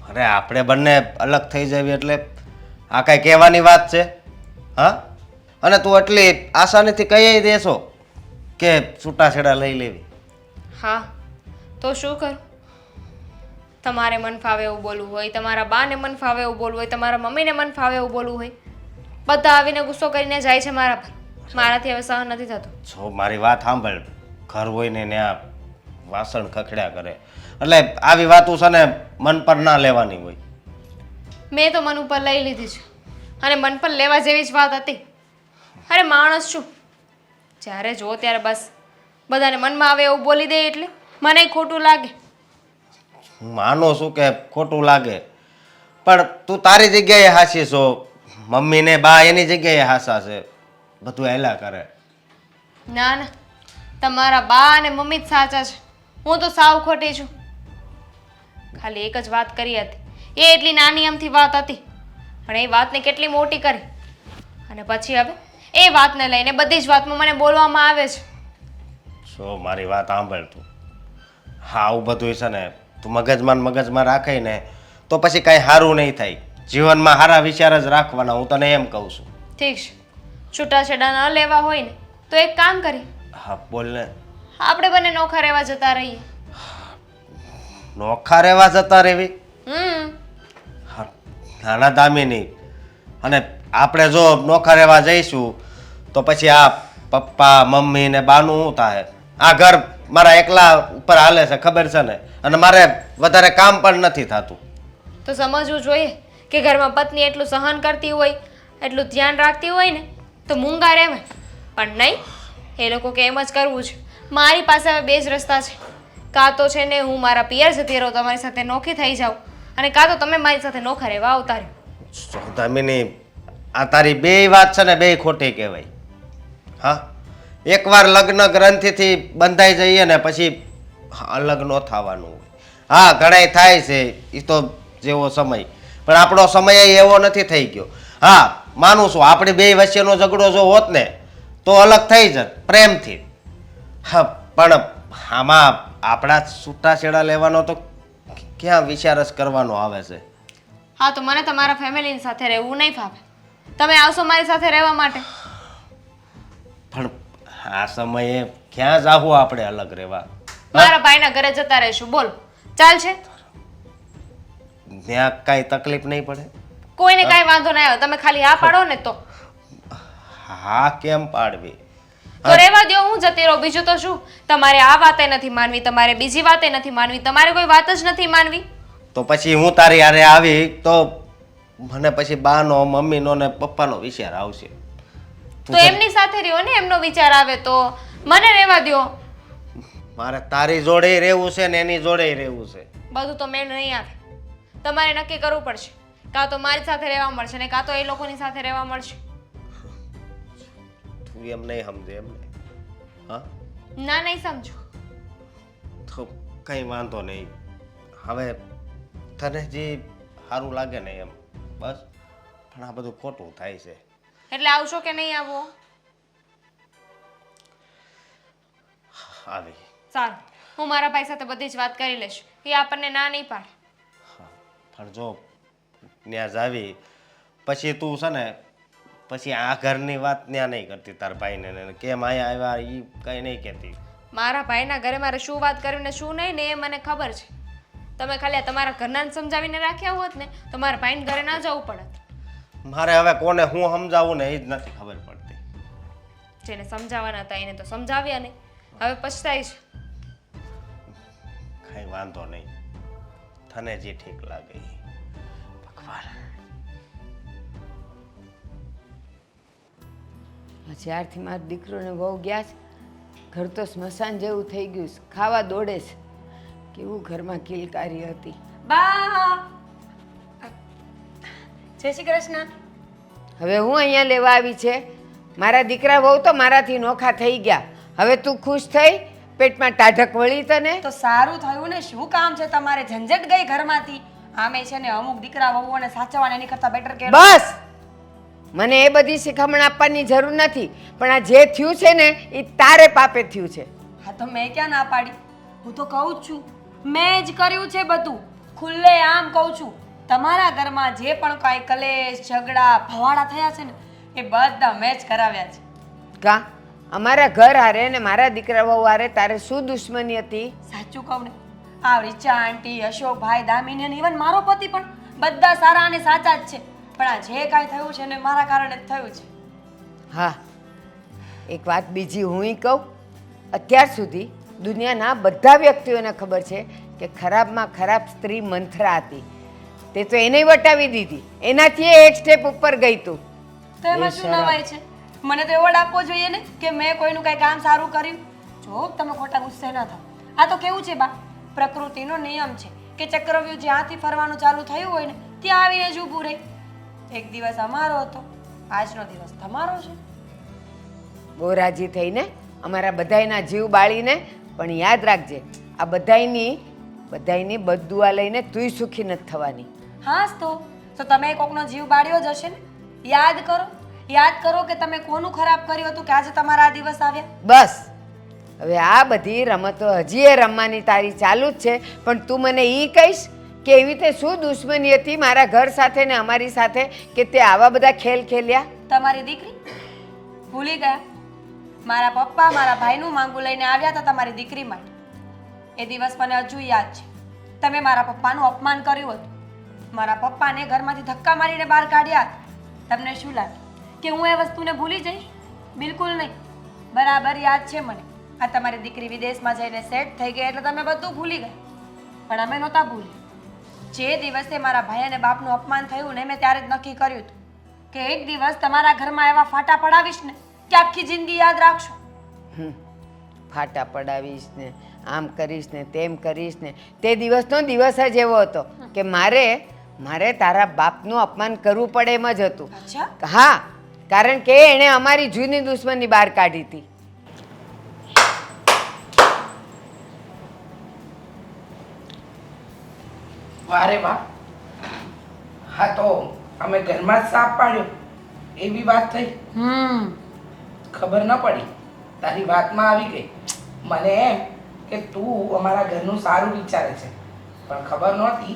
અરે આપણે બંને અલગ થઈ જવી એટલે આ કાંઈ કહેવાની વાત છે? હા, અને તું એટલી આસાનીથી કહી દેશો કે છૂટાછેડા લઈ લેવી? હા, તો શું કરું? તમારે મન ફાવે એવું બોલવું હોય, તમારા બાને મન ફાવે એવું બોલવું હોય, તમારા મમ્મીને મન ફાવે એવું બોલવું હોય, બધા આવીને ગુસ્સો કરીને જાય છે મારા પર. મારાથી હવે સહન નથી થતું. જો મારી વાત સાંભળ, ઘર હોય ને ત્યાં વાસણ ખખડ્યા કરે, એટલે આવી વાતો છે ને મન પર ના લેવાની હોય. મેં તો મન ઉપર લઈ લીધી છે અને મન પર લેવા જેવી જ વાત હતી. અરે માણસ છું, જ્યારે જો ત્યારે બસ બધાને મનમાં આવે એવું બોલી દે એટલે મને ખોટું લાગે. હું માનું છું કે ખોટું લાગે, પણ તું તારી જગ્યાએ હાસી છો, મમ્મી ને બા એની જગ્યાએ હાસા છે, બધું હેલા કરે. ના ના, તમારા બા અને મમ્મી જ સાચા છે, હું તો સાવ ખોટી છું. ખાલી એક જ વાત કરી હતી, એ એટલી નાની અમથી વાત હતી, પણ એ વાતને કેટલી મોટી કરી. અને પછી હવે એ વાતને લઈને બધી જ વાતમાં મને બોલવામાં આવે છે. જો મારી વાત સાંભળ તું. હા, આવું બધું છે ને તું મગજમાં રાખે ને તો પછી કાંઈ સારું નહીં થાય. જીવનમાં સારા વિચાર જ રાખવાના, હું તને એમ કહું છું. ઠીક છે, છૂટાછેડા ન લેવા હોય ને તો એક કામ કરી, હા બોલ ને. આપણે બંને નોખા રહેવા જતા રહીએ. નોખા રહેવા જતા રહેવી? હમ હા, નાના દામિની, અને આપણે જો નોખા રહેવા જઈશું તો પછી આ પપ્પા મમ્મી ને બાનું શું થાય? આ ઘર મારા એકલા ઉપર હાલે છે, ખબર છે ને, અને મારે વધારે કામ પણ નથી થતું. તો સમજવું જોઈએ કે ઘરમાં પત્ની એટલું સહન કરતી હોય, એટલું ધ્યાન રાખતી હોય ને તો મૂંગા રહેવાય. પણ નહીં, એ લોકો કે એમ જ કરવું છે. મારી પાસે હવે બે જ રસ્તા છે, કાં તો છે ને હું મારા પિયર જતી રહું, તમારી સાથે નોખી થઈ જાઉં, અને કાં તો તમે મારી સાથે નોખા રહેવા આવતા રહ્યો. દામિની, આ તારી બેય વાત છે ને બેય ખોટી કહેવાય. હા, એકવાર લગ્ન ગ્રંથિથી બંધાઈ જઈએ ને પછી અલગ ન થવાનું હોય. હા, ઘણાય થાય છે, એ તો જેવો સમય, પણ આપણો સમય એવો નથી થઈ ગયો. હા, માનું છું આપણી બેય વચ્ચેનો ઝઘડો જો હોત ને તો અલગ થઈ જત પ્રેમથી. હા, પણ આમાં આપણા છૂટાછેડા લેવાનો તો ક્યાં વિચાર જ કરવાનો આવે છે. હા, તો મને તમારા ફેમિલીની સાથે રહેવું નહીં ફાવે. તમે આવશો મારી સાથે રહેવા માટે? પણ આ સમયે ક્યાં જાવું આપણે અલગ રહેવા? મારા ભાઈના ઘરે જતા રહીશું. બોલો, ચાલશે? ત્યાં કાંઈ તકલીફ નહીં પડે? કોઈને કાંઈ વાંધો ના આવે, તમે ખાલી હા પાડો ને તો. હા, કેમ પાડવી? તો રહેવા દો, હું જતી રહું. બીજું તો શું, તમારે આ વાતે નથી માનવી, તમારે બીજી વાતે નથી માનવી, તમારે કોઈ વાત જ નથી માનવી. તો પછી હું તારી હારે આવી તો મને પછી બાનો, મમ્મીનો ને પપ્પાનો વિચાર આવશે. તો એમની સાથે રહ્યો ને, એમનો વિચાર આવે તો મને રહેવા દો. મારે તારી જોડે રહેવું છે ને એની જોડે રહેવું છે. બધું તો મેળ નહીં આવે. તમારે નક્કી કરવું પડશે, કાં તો મારી સાથે રહેવા મળશે ને કાં તો એ લોકોની સાથે રહેવા મળશે. તું એમ નહીં સમજે એમ ને? હા, ના, નહીં સમજો. તો કંઈ વાંધો નહીં. હવે તને જે સારું લાગે ને એમ બસ. પણ આ બધું ખોટું થાય છે. એટલે આવશો કે નહીં આવો? આવી. સારું, હું મારા ભાઈ સાથે બધી જ વાત કરી લઈશ, એ આપણને ના નહીં પાડે. પણ જો ત્યાં જાવી પછી તું છે ને પછી આ ઘરની વાત ત્યાં નહીં કરતી તાર ભાઈને ને કેમ અહીંયા આવ્યા એ કંઈ નહીં કહેતી. મારા ભાઈના ઘરે મારે શું વાત કરવી ને શું નહીં ને એ મને ખબર છે. તમે ખાલી આ તમારા ઘરનાને સમજાવીને રાખ્યા હોત ને તો મારા ભાઈને ઘરે ના જવું પડત. મારે હવે કોને હું સમજાવું ને એ જ નથી ખબર પડતી. જેને સમજાવવાના હતા એને તો સમજાવ્યા નહીં, હવે પછતાય છે. કંઈ વાંધો નહીં, તને જે ઠીક લાગે એ. ભગવાન, જ્યારથી મારો દીકરો ને વહુ ગયા છે ઘર તો સ્મશાન જેવું થઈ ગયું છે. ખાવા દોડે છે. કેવું ઘરમાં કિલકારી હતી. બા, જય શ્રી કૃષ્ણ. હવે હું અહીંયા લેવા આવી છે. મારા દીકરા વહુ તો મારાથી નોખા થઈ ગયા. હવે તું ખુશ થઈ? પેટમાં ટાઢક વળી તને? તો સારું થયું ને, શું કામ છે તમારે? ઝંઝટ ગઈ ઘરમાંથી. આમે છે ને અમુક દીકરા વહુઓને સાચવવાના એની કરતા બેટર કે. બસ, મને એ બધી શિખામણ આપવાની જરૂર નથી. પણ આ જે થયું છે ને એ તારે પાપે થયું છે. હા, તો મેં ક્યાં ના પાડી? હું તો કહું જ છું, મેં જ કર્યું છે બધું. ખુલ્લે આમ કહું છું, તમારા ઘરમાં જે પણ કાંઈ કલેશ, ઝઘડા, ભવાડા થયા છે ને એ બધા મેં જ કરાવ્યા છે. કા અમારા ઘર હારે ને મારા દીકરા વહુ હારે તારે શું દુશ્મની હતી? સાચું કહું ને, આ રીચા આંટી, અશોકભાઈ, દામિની અને ઇવન મારો પતિ પણ બધા સારા અને સાચા જ છે. પણ આ જે કાંઈ થયું છે ને મારા કારણે જ થયું છે. હા, એક વાત બીજી હું કહું. અત્યાર સુધી દુનિયાના બધા વ્યક્તિઓને ખબર છે કે ખરાબમાં ખરાબ સ્ત્રી મંથરા હતી. તે તો એને વટાવી દીધી, એનાથી એક સ્ટેપ ઉપર ગઈ તું. તો એમાં શું નવાય છે? મને તો એવોર્ડ આપવો જોઈએ ને કે મેં કોઈનું કાંઈ કામ સારું કર્યું. જો તમે ખોટા ગુસ્સે ન થાવ. આ તો કેવું છે બા, પ્રકૃતિનો નિયમ છે કે ચક્રવ્યૂહ જ્યાંથી ફરવાનું ચાલુ થયું હોય ને ત્યાં આવીને જ ઊભું રહે. એક દિવસ અમારો હતો, આજનો દિવસ તમારો છે. બહુ રાજી થઈને અમારા બધાયના જીવ બાળીને. પણ યાદ રાખજે, આ બધાયની બદદુઆ લઈને તુંય સુખી નથી થવાની. હાસ તો તમે કોકનો જીવ બાળ્યો જ હશે ને. યાદ કરો કે તમે કોનું ખરાબ કર્યું હતું કે આજે તમારા આ દિવસ આવ્યા. બસ, હવે આ બધી રમતો હજી એ રમવાની તારી ચાલુ જ છે. પણ તું મને એ કહીશ કે એવી રીતે શું દુશ્મની હતી મારા ઘર સાથે ને અમારી સાથે કે તે આવા બધા ખેલ ખેલ્યા? તમારી દીકરી ભૂલી ગયા? મારા પપ્પા મારા ભાઈનું માંગુ લઈને આવ્યા હતા તમારી દીકરી માટે. એ દિવસ મને હજુ યાદ છે. તમે મારા પપ્પાનું અપમાન કર્યું હતું. મારા પપ્પાને ઘરમાંથી ધક્કા મારીને બહાર કાઢ્યા. તમને શું લાગે કે હું એ વસ્તુને ભૂલી જઈશ? બિલકુલ નહીં. બરાબર યાદ છે મને. આ તમારી દીકરી વિદેશમાં જઈને સેટ થઈ ગઈ એટલે તમે બધું ભૂલી ગયા. પણ અમે નહોતા ભૂલી. જે દિવસે મારા ભાઈ અને બાપનું અપમાન થયું ને મેં ત્યારે જ નક્કી કર્યું હતું કે એક દિવસ તમારા ઘરમાં એવા ફાટા પડાવીશ ને કે આખી જિંદગી યાદ રાખશો. ફાટા પડાવીશ ને આમ કરીશ ને તેમ કરીશ ને. તે દિવસનો દિવસ જ એવો હતો કે મારે મારે તારા બાપનું અપમાન કરવું પડે એમ જ હતું. અચ્છા હા, કારણ કે એણે અમારી જૂની દુશ્મની બહાર કાઢી હતી. વારે વાહ, હા તો અમે ઘરમાં જ સાપ પાડ્યો એવી વાત થઈ. ખબર ન પડી, તારી વાતમાં આવી ગઈ. મને એમ કે તું અમારા ઘરનું સારું વિચારે છે, પણ ખબર નહોતી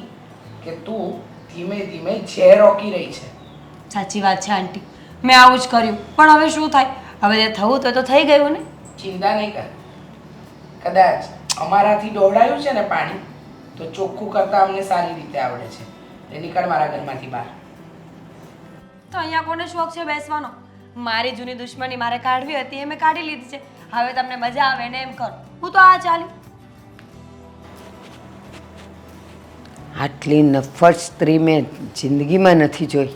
કે તું ધીમે ધીમે ઝેર રોકી રહી છે. સાચી વાત છે આંટી, મેં આવું જ કર્યું. પણ હવે શું થાય? હવે જે થવું તો થઈ ગયું ને. ચિંતા નહીં કર, કદાચ અમારાથી દોડાયું છે ને પાણી, તો ચોખ્ખું કરતા અમને સારી રીતે આવડે છે. એ નીકળ મારા ઘરમાંથી બહાર. તો અહીંયા કોને શોખ છે બેસવાનો? મારી જૂની દુશ્મની મારે કાઢવી હતી એ મેં કાઢી લીધી છે. હવે તમને મજા આવે ને એમ કરો. હું તો આ ચાલી. આટલી નફ્ફટ સ્ત્રી મેં જિંદગીમાં નથી જોઈ.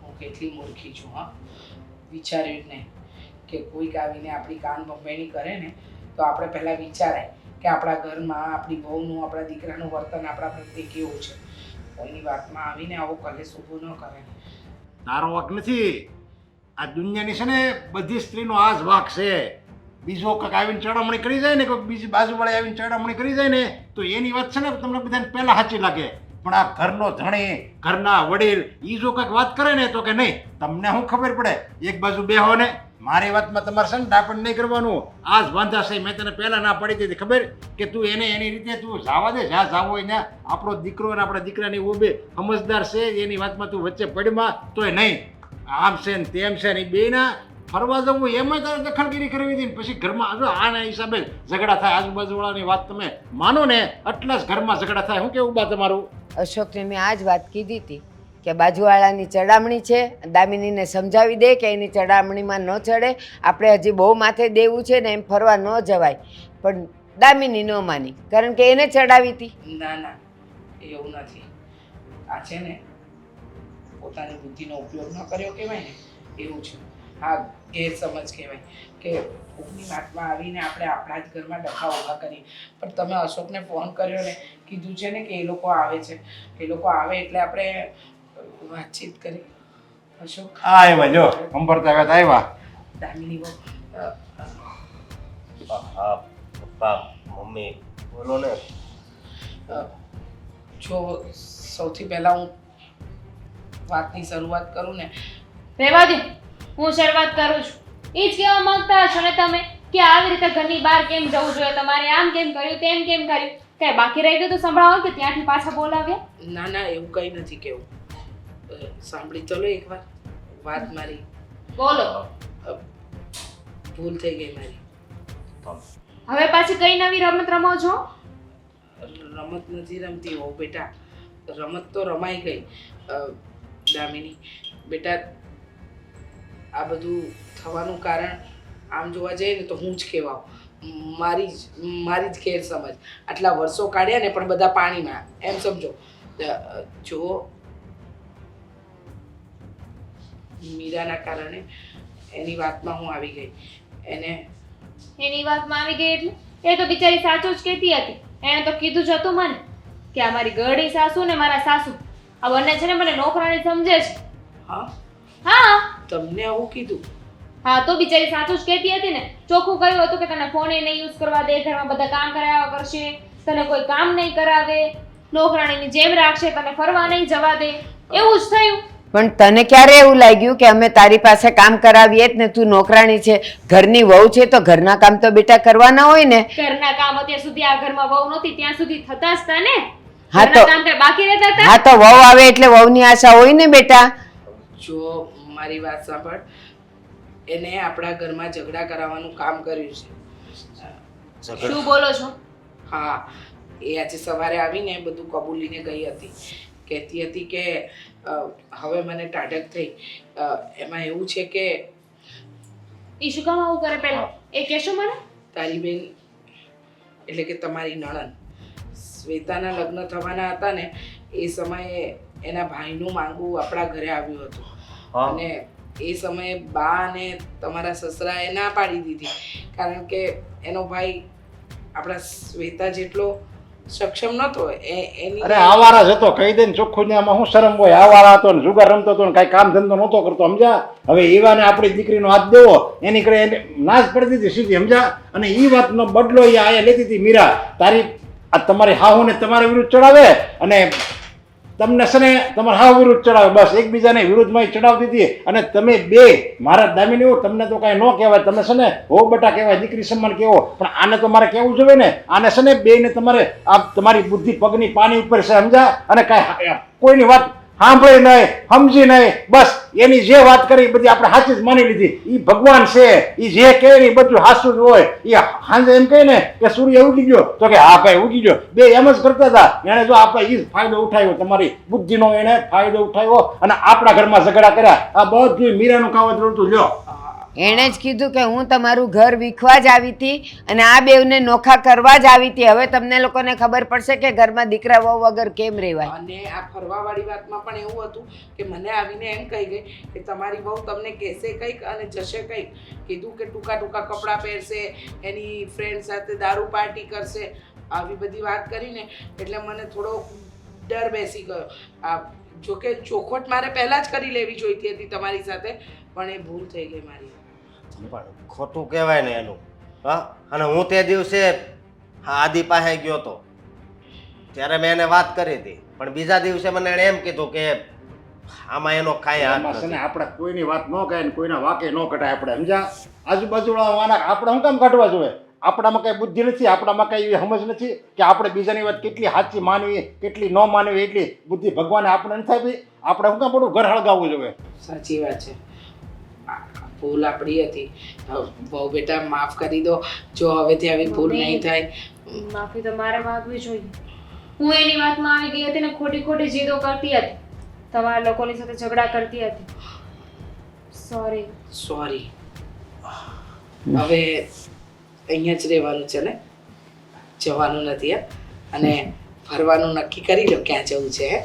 હું કેટલી મૂર્ખી છું, હા. વિચાર્યું જ નહીં કે કોઈક આવીને આપણી કાન ભંભેણી કરે ને તો આપણે પહેલાં વિચારાય કે આપણા ઘરમાં આપણી બહુનું, આપણા દીકરાનું વર્તન આપણા પ્રત્યે કેવું છે. કોઈની વાતમાં આવીને આવો કલેશ ઊભો ન કરે. તારો વાંક નથી. આ દુનિયાની છે ને બધી સ્ત્રીનો આ જ વાંક છે. બીજો કંઈક આવીને ચડામણી કરી જાય ને, કોઈક બીજી બાજુવાળી આવીને ચડામણી કરી જાય ને તો એની વાત છે ને તમને બધાને પહેલાં સાચી લાગે. પણ આ ઘરનો ધણી, ઘરના વડીલ એ જો કંઈક વાત કરે ને તો કે નહીં, તમને શું ખબર પડે? એક બાજુ બેહો ને મારી વાતમાં તમારે છે ને દાપણ નહીં કરવાનું. આ જ વાંધા છે. મેં તને પહેલાં ના પાડી દીધી ખબર કે તું એને એની રીતે તું જવા દે, જ્યાં જાવ હોય ને. આપણો દીકરો અને આપણા દીકરાની ઓ બે સમજદાર છે, એની વાતમાં તું વચ્ચે પડમાં તોય નહીં. આમ છે ને તેમ છે ને એ બેના ફરવા જવું એમાં તારે દખલગીરી કરવી હતી ને પછી ઘરમાં આના હિસાબે ઝઘડા થાય. આજુબાજુવાળાની વાત તમે માનો ને એટલા જ ઘરમાં ઝઘડા થાય. શું કેવું બા તમારું? અશોકને મેં આ જ વાત કીધી હતી કે બાજુવાળાની ચડામણી છે, દામિનીને સમજાવી દે કે એની ચડામણીમાં ન ચડે. આપણે હજી બહુ માથે દેવું છે ને એમ ફરવા ન જવાય. પણ દામિની ન માની, કારણ કે એને ચડાવી હતી. ના ના, એવું નથી. આ છે ને પોતાની બુદ્ધિનો ઉપયોગ ન કર્યો કહેવાય ને, એવું છે. આ ગેરસમજ કહેવાય કે કોઈની વાતમાં આવીને આપણે આપણા જ ઘરમાં ડખા ઊભા કરીએ. પણ તમે અશોકને ફોન કર્યો ને, કીધું છે ને કે એ લોકો આવે છે, એ લોકો આવે એટલે આપણે વાતચીત કરી. અશોક આવ્યા જો અંબરતા આવ્યા. દામિની બહુ હા પપ્પા મમ્મી બોલો ને. જો સૌથી પહેલાં હું વાતની શરૂઆત કરું ને. રહેવા દે, હું શરૂઆત કરું છું. એ જ કહેવા માંગતા હશો ને તમે કે આવી રીતે ઘરની બહાર કેમ જવું જોઈએ, તમારે આમ કેમ કર્યું, તેમ કેમ કર્યું. કઈ બાકી રહી ગયું તો સંભળાવો કે ત્યાંથી પાછા બોલાવ્યા. ના ના, એવું કંઈ નથી કેવું. સાંભળી તો લો એકવાર વાત મારી. બોલો. ભૂલ થઈ ગઈ મારી. હવે પાછી કઈ નવી રમત રમો છો? રમત નથી રમતી હો બેટા, રમત તો રમાઈ ગઈ. દામિની બેટા, આ બધું થવાનું કારણ આમ જોવા જઈએ ને તો હું જ કહેવાઉં. મારી જ ગેરસમજ. આટલા વર્ષો કાઢ્યા ને પણ બધા પાણીમાં, એમ સમજો. જો મીરાના કારણે એની વાતમાં હું આવી ગઈ. એની વાતમાં આવી ગઈ એટલે એ તો બિચારી સાચું જ કહેતી હતી. એણે તો કીધું જ હતું મને કે આ મારી ગળી સાસુ ને મારા સાસુ આ બંને છે ને મને નોકરાણી સમજે છે. હા, હા તમને આવું કીધું? હા તો બિચારી સાચું જ કહેતી હતી ને. ચોખ્ખું કહ્યું હતું કે તને ફોન નહીં યુઝ કરવા દે, ઘરમાં બધા કામ કરાવ્યા કરશે, તને કોઈ કામ નહીં કરાવે, નોકરાણીની જેમ રાખશે, તને ફરવા નહીં જવા દે. એવું જ થયું. પણ તને ક્યારે એવું લાગ્યું કે અમે તારી પાસે કામ કરાવીએ જ ને તું નોકરાણી છે, ઘરની વહુ છે તો ઘરના કામ તો બેટા કરવાના હોય ને. ઘરના કામ અત્યાર સુધી આ ઘરમાં વહુ નહોતી ત્યાં સુધી થતા જ તા ને. હા તો- ઘરના કામ કઈ બાકી રહેતા હતા? હા તો વહુ આવે એટલે વહુની આશા હોય ને બેટા. જો મારી વાત સાંભળ, એને આપણા ઘરમાં ઝઘડા કરાવવાનું કામ કર્યું છે. શું બોલો છો? હા, એ આજે સવારે આવીને બધું કબૂલીને ગઈ હતી. કહેતી હતી કે હવે મને ટાઢક થઈ. એમાં એવું છે કે ઈ શું કામ આવું કરે પહેલા એ કહેશો મને? તારી બેન એટલે કે તમારી નણંદ શ્વેતાના લગ્ન થવાના હતા ને એ સમયે એના ભાઈનું માંગવું આપણા ઘરે આવ્યું હતું. અને એ સમયે બા અને તમારા સસરાએ ના પાડી દીધી, કારણ કે એનો ભાઈ આપણા શ્વેતા જેટલો સક્ષમ નહોતો એની અરે આવારા જ હતો કહી દે ને ચોખ્ખું ને આમાં શું શરમ હોય આવારા હતો ને જુગાર રમતો હતો ને કાંઈ કામ ધંધો નહોતો કરતો સમજ્યા હવે એવાને આપણી દીકરીનો હાથ દેવો એની કરે એને નાશ પડી દીધી સીધી સમજ્યા અને એ વાતનો બદલો એ આયા લેતી હતી મીરા તારી આ તમારી હાહુને તમારા વિરુદ્ધ ચડાવે અને તમને છે ને તમારા હાવ વિરુદ્ધ ચડાવે બસ એકબીજાને વિરુદ્ધમાં ચડાવતી હતી અને તમે બે મારા દામીને એવું તમને તો કાંઈ ન કહેવાય તમે છે ને હો બટા કહેવાય દીકરી સન્માન કહેવો પણ આને તો મારે કહેવું જોઈએ ને આને છે ને બેને તમારે આ તમારી બુદ્ધિ પગની પાણી ઉપર છે સમજા અને કાંઈ કોઈની વાત સાંભળી નહીં સમજી નહીં બસ એની જે વાત કરી એ બધી આપણે સાચી જ માની લીધી એ ભગવાન છે એ જે કહે ને એ બધું સાચું જ હોય એ સાંજે એમ કહે ને કે સૂર્ય ઉગી ગયો તો કે હા ભાઈ ઉગી ગયો બે એમ જ કરતા હતા એણે જો આપણે એ જ ફાયદો ઉઠાવ્યો તમારી બુદ્ધિનો એણે ફાયદો ઉઠાવ્યો અને આપણા ઘરમાં ઝઘડા કર્યા આ બધું મીરાનું કાવત રોતું લ્યો એણે જ કીધું કે હું તમારું ઘર વીખવા જ આવી હતી અને આ બેવને નોખા કરવા જ આવી હતી હવે તમને લોકોને ખબર પડશે કે ઘરમાં દીકરા વહુ વગર કેમ રહેવાય અને આ ફરવાવાળી વાતમાં પણ એવું હતું કે મને આવીને એમ કહી ગઈ કે તમારી બહુ તમને કહેશે કંઈક અને જશે કંઈક કીધું કે ટૂંકા ટૂંકા કપડાં પહેરશે એની ફ્રેન્ડ સાથે દારૂ પાર્ટી કરશે આવી બધી વાત કરીને એટલે મને થોડો ડર બેસી ગયો આ જોકે ચોખવટ મારે પહેલાં જ કરી લેવી જોઈતી હતી તમારી સાથે પણ એ ભૂલ થઈ ગઈ મારી પણ ખોટું કહેવાય ને એનું હા અને હું તે દિવસે આદિ પાસે ગયો હતો ત્યારે મેં એને વાત કરી હતી પણ બીજા દિવસે મને એણે એમ કીધું કે આમાં એનો કાંઈ હાથ એમાં છે ને નથી. આપણે કોઈની વાત ન કહે ને કોઈના વાકે ન કટાય આપણે સમજ્યા આજુબાજુવાળા આપણે શું કામ કાઢવા જોઈએ આપણામાં કઈ બુદ્ધિ નથી આપણામાં કઈ એવી સમજ નથી કે આપણે બીજાની વાત કેટલી સાચી માનવી કેટલી ન માનવી એટલી બુદ્ધિ ભગવાને આપણે નથી આપી આપણે શું કામ બધું ઘર હળગાવવું જોઈએ સાચી વાત છે ભૂલ આપણી હતી બહુ બેટા માફ કરી દો જો હવેથી આવી ભૂલ નહીં થાય માફી તો મારે માંગવી જોઈએ હું એની વાતમાં આવી ગઈ હતી ને ખોટી ખોટી જીદો કરતી હતી તમારા લોકોની સાથે ઝઘડા કરતી હતી સોરી સોરી હવે અહીંયા જ રહેવાનું છે ને જવાનું નથી અને ફરવાનું નક્કી કરી લો ક્યાં જવું છે હે